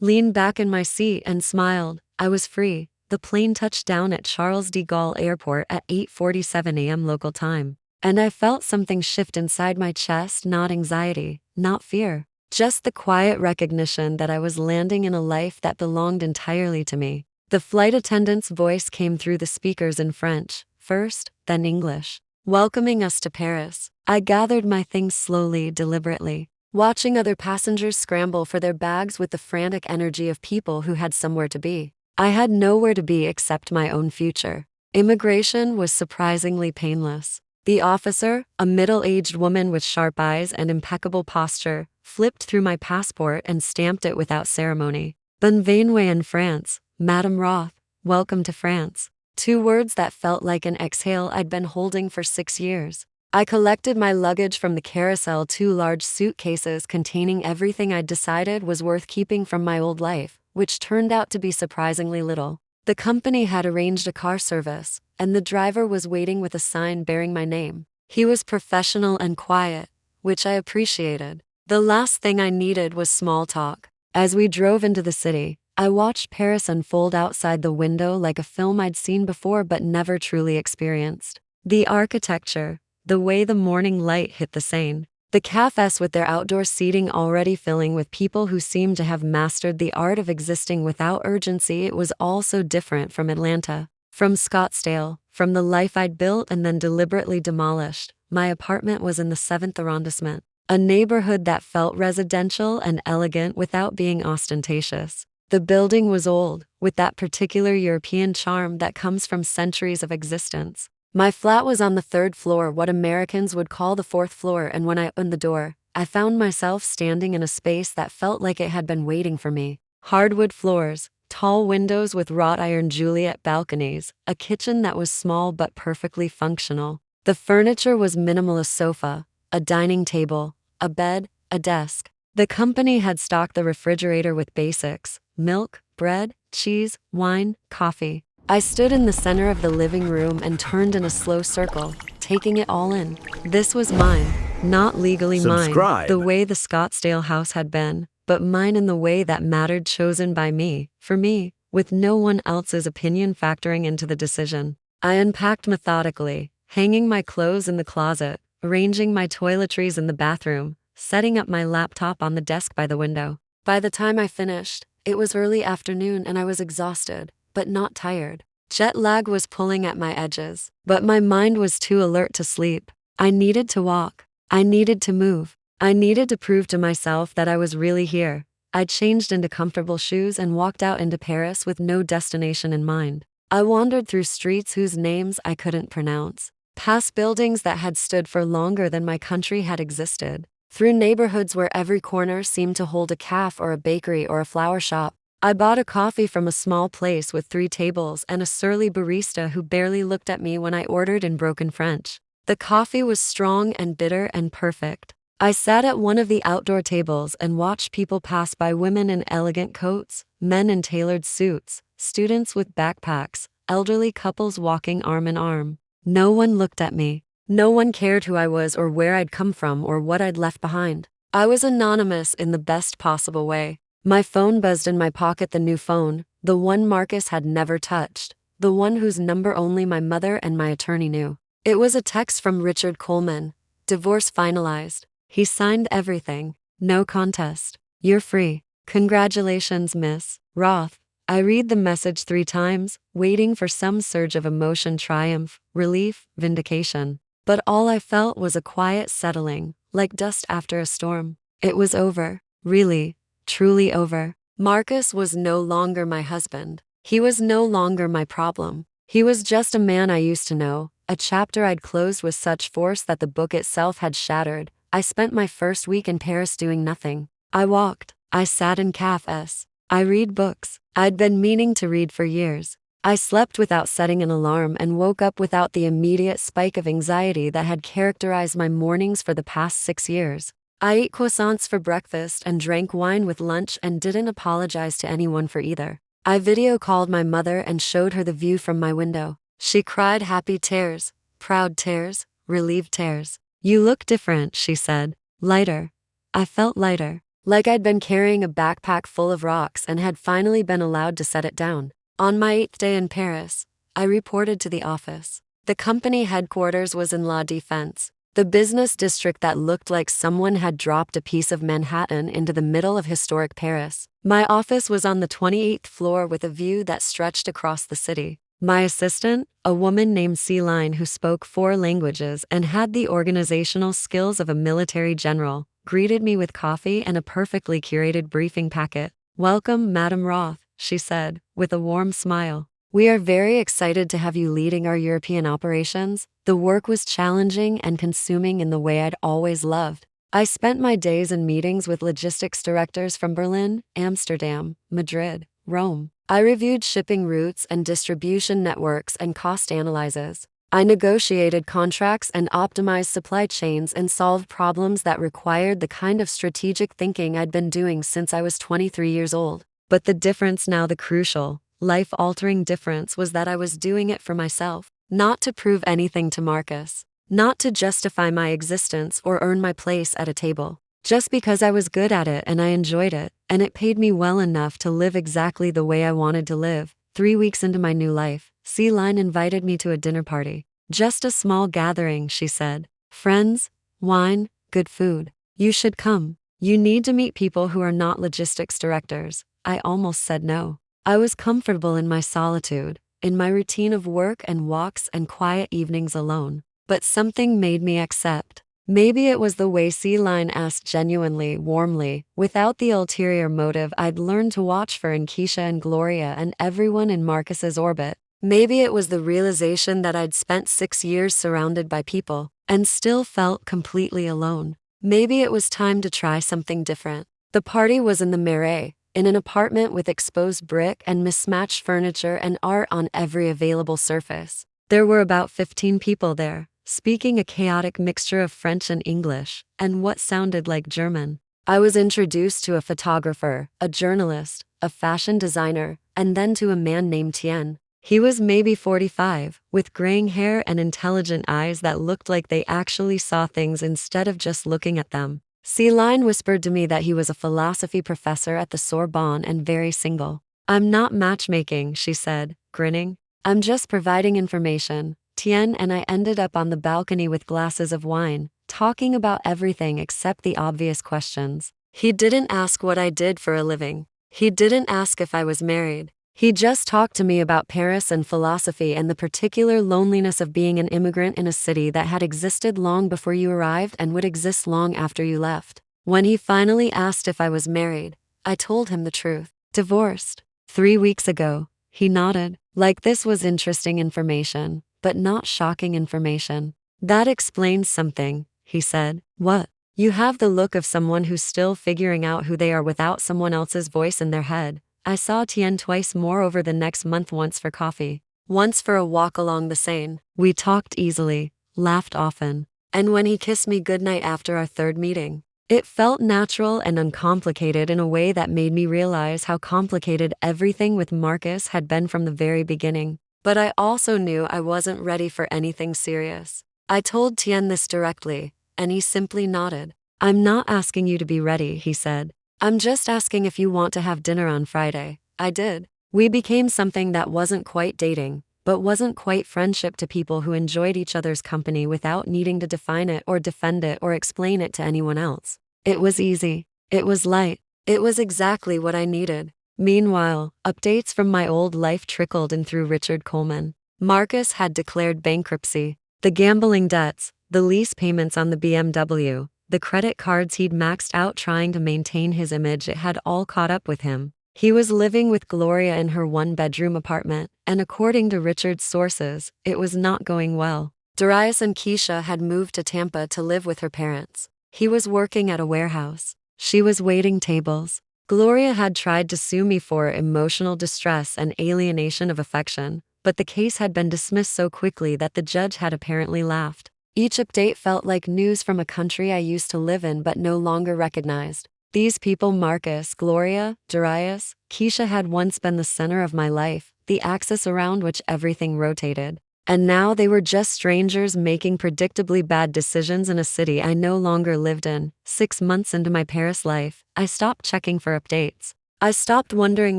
leaned back in my seat and smiled. I was free. The plane touched down at Charles de Gaulle Airport at 8:47 a.m. local time. And I felt something shift inside my chest, not anxiety, not fear, just the quiet recognition that I was landing in a life that belonged entirely to me. The flight attendant's voice came through the speakers in French, first, then English, welcoming us to Paris. I gathered my things slowly, deliberately, watching other passengers scramble for their bags with the frantic energy of people who had somewhere to be. I had nowhere to be except my own future. Immigration was surprisingly painless. The officer, a middle-aged woman with sharp eyes and impeccable posture, flipped through my passport and stamped it without ceremony. Bienvenue in France, Madame Roth, welcome to France. 2 words that felt like an exhale I'd been holding for 6 years. I collected my luggage from the carousel, 2 large suitcases containing everything I'd decided was worth keeping from my old life, which turned out to be surprisingly little. The company had arranged a car service, and the driver was waiting with a sign bearing my name. He was professional and quiet, which I appreciated. The last thing I needed was small talk. As we drove into the city, I watched Paris unfold outside the window like a film I'd seen before but never truly experienced. The architecture, the way the morning light hit the Seine, the cafes with their outdoor seating already filling with people who seemed to have mastered the art of existing without urgency. It was all so different from Atlanta, from Scottsdale, from the life I'd built and then deliberately demolished. My apartment was in the 7th arrondissement, a neighborhood that felt residential and elegant without being ostentatious. The building was old, with that particular European charm that comes from centuries of existence. My flat was on the 3rd floor, what Americans would call the 4th floor, and when I opened the door, I found myself standing in a space that felt like it had been waiting for me. Hardwood floors, tall windows with wrought iron Juliet balconies, a kitchen that was small but perfectly functional. The furniture was minimal: a sofa, a dining table, a bed, a desk. The company had stocked the refrigerator with basics: milk, bread, cheese, wine, coffee. I stood in the center of the living room and turned in a slow circle, taking it all in. This was mine, not legally mine, the way the Scottsdale house had been, but mine in the way that mattered, chosen by me, for me, with no one else's opinion factoring into the decision. I unpacked methodically, hanging my clothes in the closet, arranging my toiletries in the bathroom, setting up my laptop on the desk by the window. By the time I finished, it was early afternoon and I was exhausted, but not tired. Jet lag was pulling at my edges, but my mind was too alert to sleep. I needed to walk. I needed to move. I needed to prove to myself that I was really here. I changed into comfortable shoes and walked out into Paris with no destination in mind. I wandered through streets whose names I couldn't pronounce, past buildings that had stood for longer than my country had existed, through neighborhoods where every corner seemed to hold a cafe or a bakery or a flower shop. I bought a coffee from a small place with 3 tables and a surly barista who barely looked at me when I ordered in broken French. The coffee was strong and bitter and perfect. I sat at one of the outdoor tables and watched people pass by, women in elegant coats, men in tailored suits, students with backpacks, elderly couples walking arm in arm. No one looked at me. No one cared who I was or where I'd come from or what I'd left behind. I was anonymous in the best possible way. My phone buzzed in my pocket, the new phone, the one Marcus had never touched, the one whose number only my mother and my attorney knew. It was a text from Richard Coleman. Divorce finalized. He signed everything. No contest. You're free. Congratulations, Miss Roth. I read the message 3 times, waiting for some surge of emotion, triumph, relief, vindication. But all I felt was a quiet settling, like dust after a storm. It was over. Really, truly over. Marcus was no longer my husband. He was no longer my problem. He was just a man I used to know, a chapter I'd closed with such force that the book itself had shattered. I spent my first week in Paris doing nothing. I walked. I sat in cafes. I read books I'd been meaning to read for years. I slept without setting an alarm and woke up without the immediate spike of anxiety that had characterized my mornings for the past 6 years. I ate croissants for breakfast and drank wine with lunch and didn't apologize to anyone for either. I video called my mother and showed her the view from my window. She cried happy tears, proud tears, relieved tears. You look different, she said. Lighter. I felt lighter. Like I'd been carrying a backpack full of rocks and had finally been allowed to set it down. On my 8th day in Paris, I reported to the office. The company headquarters was in La Défense, the business district that looked like someone had dropped a piece of Manhattan into the middle of historic Paris. My office was on the 28th floor with a view that stretched across the city. My assistant, a woman named Celine who spoke 4 languages and had the organizational skills of a military general, greeted me with coffee and a perfectly curated briefing packet. Welcome, Madam Roth, she said, with a warm smile. We are very excited to have you leading our European operations. The work was challenging and consuming in the way I'd always loved. I spent my days in meetings with logistics directors from Berlin, Amsterdam, Madrid, Rome. I reviewed shipping routes and distribution networks and cost analyses. I negotiated contracts and optimized supply chains and solved problems that required the kind of strategic thinking I'd been doing since I was 23 years old. But the difference now, the crucial, life-altering difference, was that I was doing it for myself, not to prove anything to Marcus, not to justify my existence or earn my place at a table. Just because I was good at it and I enjoyed it, and it paid me well enough to live exactly the way I wanted to live. 3 weeks into my new life, Celine invited me to a dinner party. Just a small gathering, she said. Friends, wine, good food. You should come. You need to meet people who are not logistics directors. I almost said no. I was comfortable in my solitude, in my routine of work and walks and quiet evenings alone. But something made me accept. Maybe it was the way Celine asked genuinely, warmly, without the ulterior motive I'd learned to watch for in Keisha and Gloria and everyone in Marcus's orbit. Maybe it was the realization that I'd spent 6 years surrounded by people and still felt completely alone. Maybe it was time to try something different. The party was in the Marais, in an apartment with exposed brick and mismatched furniture and art on every available surface. There were about 15 people there, speaking a chaotic mixture of French and English, and what sounded like German. I was introduced to a photographer, a journalist, a fashion designer, and then to a man named Tien. He was maybe 45, with graying hair and intelligent eyes that looked like they actually saw things instead of just looking at them. Celine whispered to me that he was a philosophy professor at the Sorbonne and very single. I'm not matchmaking, she said, grinning. I'm just providing information. Tien and I ended up on the balcony with glasses of wine, talking about everything except the obvious questions. He didn't ask what I did for a living. He didn't ask if I was married. He just talked to me about Paris and philosophy and the particular loneliness of being an immigrant in a city that had existed long before you arrived and would exist long after you left. When he finally asked if I was married, I told him the truth. Divorced. 3 weeks ago. He nodded, like this was interesting information. but not shocking information. That explains something, he said. What? You have the look of someone who's still figuring out who they are without someone else's voice in their head. I saw Tien twice more over the next month, once for coffee, once for a walk along the Seine. We talked easily, laughed often, and when he kissed me goodnight after our third meeting, it felt natural and uncomplicated in a way that made me realize how complicated everything with Marcus had been from the very beginning. But I also knew I wasn't ready for anything serious. I told Tien this directly, and he simply nodded. I'm not asking you to be ready, he said. I'm just asking if you want to have dinner on Friday. I did. We became something that wasn't quite dating, but wasn't quite friendship, to people who enjoyed each other's company without needing to define it or defend it or explain it to anyone else. It was easy. It was light. It was exactly what I needed. Meanwhile, updates from my old life trickled in through Richard Coleman. Marcus had declared bankruptcy. The gambling debts, the lease payments on the BMW, the credit cards he'd maxed out trying to maintain his image, it had all caught up with him. He was living with Gloria in her one-bedroom apartment, and according to Richard's sources, it was not going well. Darius and Keisha had moved to Tampa to live with her parents. He was working at a warehouse. She was waiting tables. Gloria had tried to sue me for emotional distress and alienation of affection, but the case had been dismissed so quickly that the judge had apparently laughed. Each update felt like news from a country I used to live in but no longer recognized. These people, Marcus, Gloria, Darius, Keisha, had once been the center of my life, the axis around which everything rotated. And now they were just strangers making predictably bad decisions in a city I no longer lived in. 6 months into my Paris life, I stopped checking for updates. I stopped wondering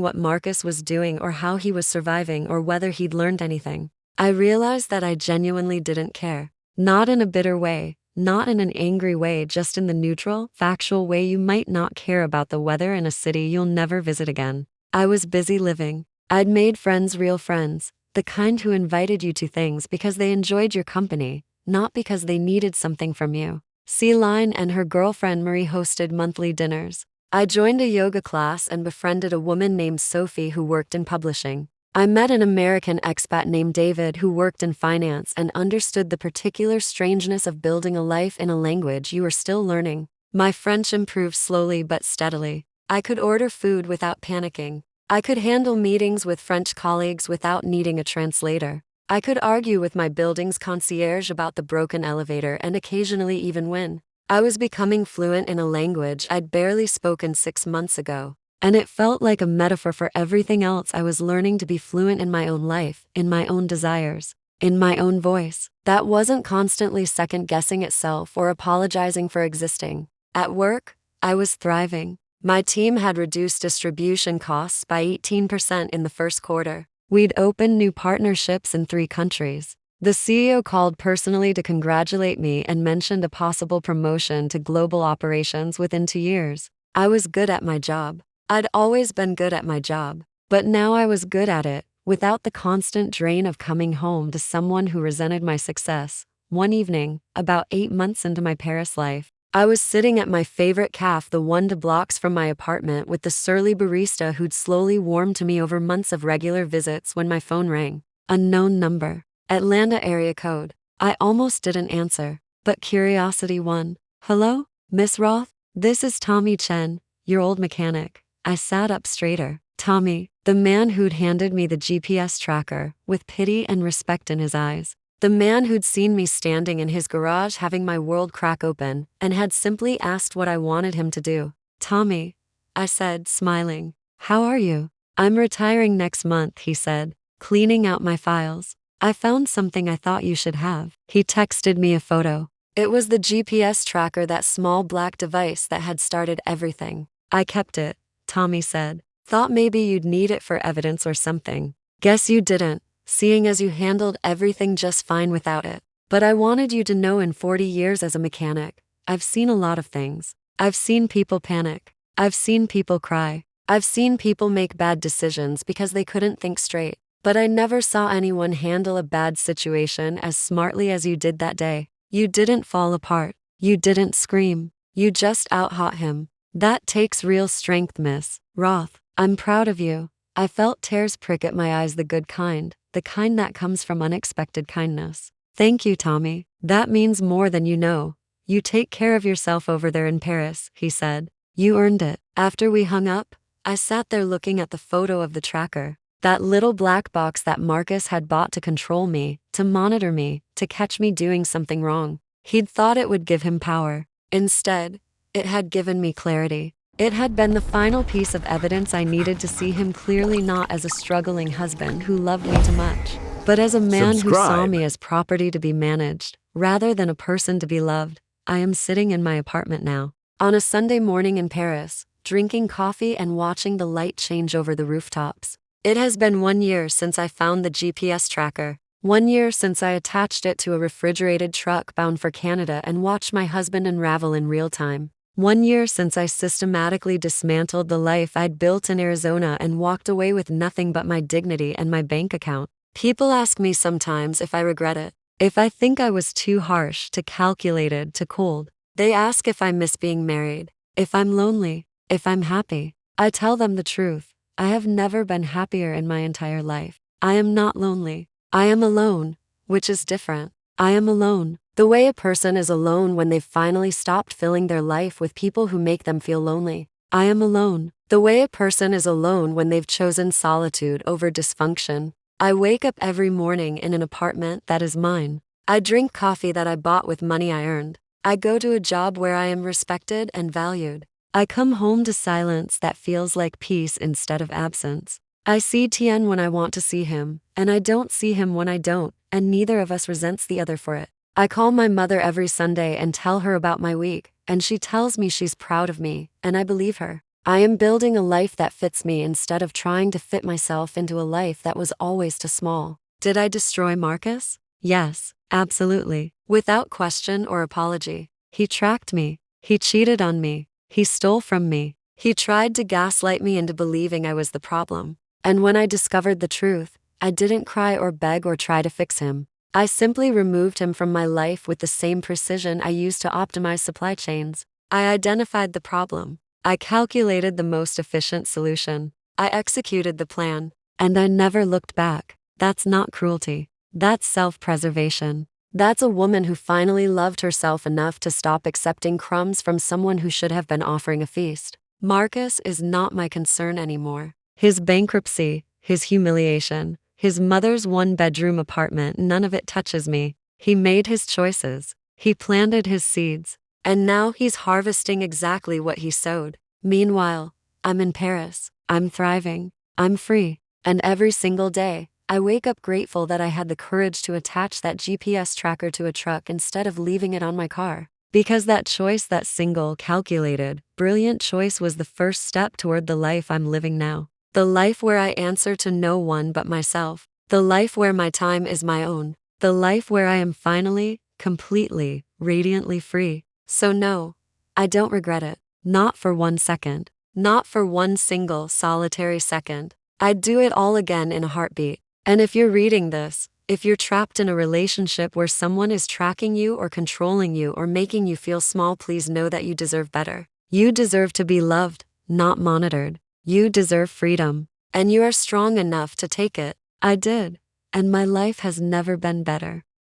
what Marcus was doing or how he was surviving or whether he'd learned anything. I realized that I genuinely didn't care. Not in a bitter way, not in an angry way, just in the neutral, factual way you might not care about the weather in a city you'll never visit again. I was busy living. I'd made friends, real friends, the kind who invited you to things because they enjoyed your company, not because they needed something from you. Celine and her girlfriend Marie hosted monthly dinners. I joined a yoga class and befriended a woman named Sophie who worked in publishing. I met an American expat named David who worked in finance and understood the particular strangeness of building a life in a language you were still learning. My French improved slowly but steadily. I could order food without panicking. I could handle meetings with French colleagues without needing a translator. I could argue with my building's concierge about the broken elevator and occasionally even win. I was becoming fluent in a language I'd barely spoken 6 months ago. And it felt like a metaphor for everything else I was learning: to be fluent in my own life, in my own desires, in my own voice, that wasn't constantly second-guessing itself or apologizing for existing. At work, I was thriving. My team had reduced distribution costs by 18% in the first quarter. We'd opened new partnerships in 3 countries. The CEO called personally to congratulate me and mentioned a possible promotion to global operations within 2 years. I was good at my job. I'd always been good at my job, but now I was good at it, without the constant drain of coming home to someone who resented my success. One evening, about 8 months into my Paris life, I was sitting at my favorite cafe, the one 2 blocks from my apartment, with the surly barista who'd slowly warmed to me over months of regular visits, when my phone rang. Unknown number. Atlanta area code. I almost didn't answer, but curiosity won. Hello, Miss Roth? This is Tommy Chen, your old mechanic. I sat up straighter. Tommy, the man who'd handed me the GPS tracker, with pity and respect in his eyes. The man who'd seen me standing in his garage having my world crack open, and had simply asked what I wanted him to do. Tommy, I said, smiling. How are you? I'm retiring next month, he said, cleaning out my files. I found something I thought you should have. He texted me a photo. It was the GPS tracker, that small black device that had started everything. I kept it, Tommy said. Thought maybe you'd need it for evidence or something. Guess you didn't, seeing as you handled everything just fine without it. But I wanted you to know, in 40 years as a mechanic, I've seen a lot of things. I've seen people panic. I've seen people cry. I've seen people make bad decisions because they couldn't think straight. But I never saw anyone handle a bad situation as smartly as you did that day. You didn't fall apart. You didn't scream. You just out-hot him. That takes real strength, Miss Roth. I'm proud of you. I felt tears prick at my eyes, the good kind, the kind that comes from unexpected kindness. Thank you, Tommy. That means more than you know. You take care of yourself over there in Paris, he said. You earned it. After we hung up, I sat there looking at the photo of the tracker. That little black box that Marcus had bought to control me, to monitor me, to catch me doing something wrong. He'd thought it would give him power. Instead, it had given me clarity. It had been the final piece of evidence I needed to see him clearly, not as a struggling husband who loved me too much, but as a man who saw me as property to be managed, rather than a person to be loved. I am sitting in my apartment now, on a Sunday morning in Paris, drinking coffee and watching the light change over the rooftops. It has been 1 year since I found the GPS tracker. 1 year since I attached it to a refrigerated truck bound for Canada and watched my husband unravel in real time. 1 year since I systematically dismantled the life I'd built in Arizona and walked away with nothing but my dignity and my bank account. People ask me sometimes if I regret it, if I think I was too harsh, too calculated, too cold. They ask if I miss being married, if I'm lonely, if I'm happy. I tell them the truth. I have never been happier in my entire life. I am not lonely. I am alone, which is different. I am alone. The way a person is alone when they've finally stopped filling their life with people who make them feel lonely. I am alone. The way a person is alone when they've chosen solitude over dysfunction. I wake up every morning in an apartment that is mine. I drink coffee that I bought with money I earned. I go to a job where I am respected and valued. I come home to silence that feels like peace instead of absence. I see Tien when I want to see him, and I don't see him when I don't, and neither of us resents the other for it. I call my mother every Sunday and tell her about my week, and she tells me she's proud of me, and I believe her. I am building a life that fits me instead of trying to fit myself into a life that was always too small. Did I destroy Marcus? Yes, absolutely, without question or apology. He tracked me. He cheated on me. He stole from me. He tried to gaslight me into believing I was the problem. And when I discovered the truth, I didn't cry or beg or try to fix him. I simply removed him from my life with the same precision I used to optimize supply chains. I identified the problem. I calculated the most efficient solution. I executed the plan. And I never looked back. That's not cruelty. That's self-preservation. That's a woman who finally loved herself enough to stop accepting crumbs from someone who should have been offering a feast. Marcus is not my concern anymore. His bankruptcy, his humiliation, his mother's one-bedroom apartment, none of it touches me. He made his choices. He planted his seeds. And now he's harvesting exactly what he sowed. Meanwhile, I'm in Paris. I'm thriving. I'm free. And every single day, I wake up grateful that I had the courage to attach that GPS tracker to a truck instead of leaving it on my car. Because that choice, that single, calculated, brilliant choice was the first step toward the life I'm living now. The life where I answer to no one but myself. The life where my time is my own. The life where I am finally, completely, radiantly free. So no, I don't regret it. Not for 1 second. Not for one single, solitary second. I'd do it all again in a heartbeat. And if you're reading this, if you're trapped in a relationship where someone is tracking you or controlling you or making you feel small, please know that you deserve better. You deserve to be loved, not monitored. You deserve freedom. And you are strong enough to take it. I did. And my life has never been better.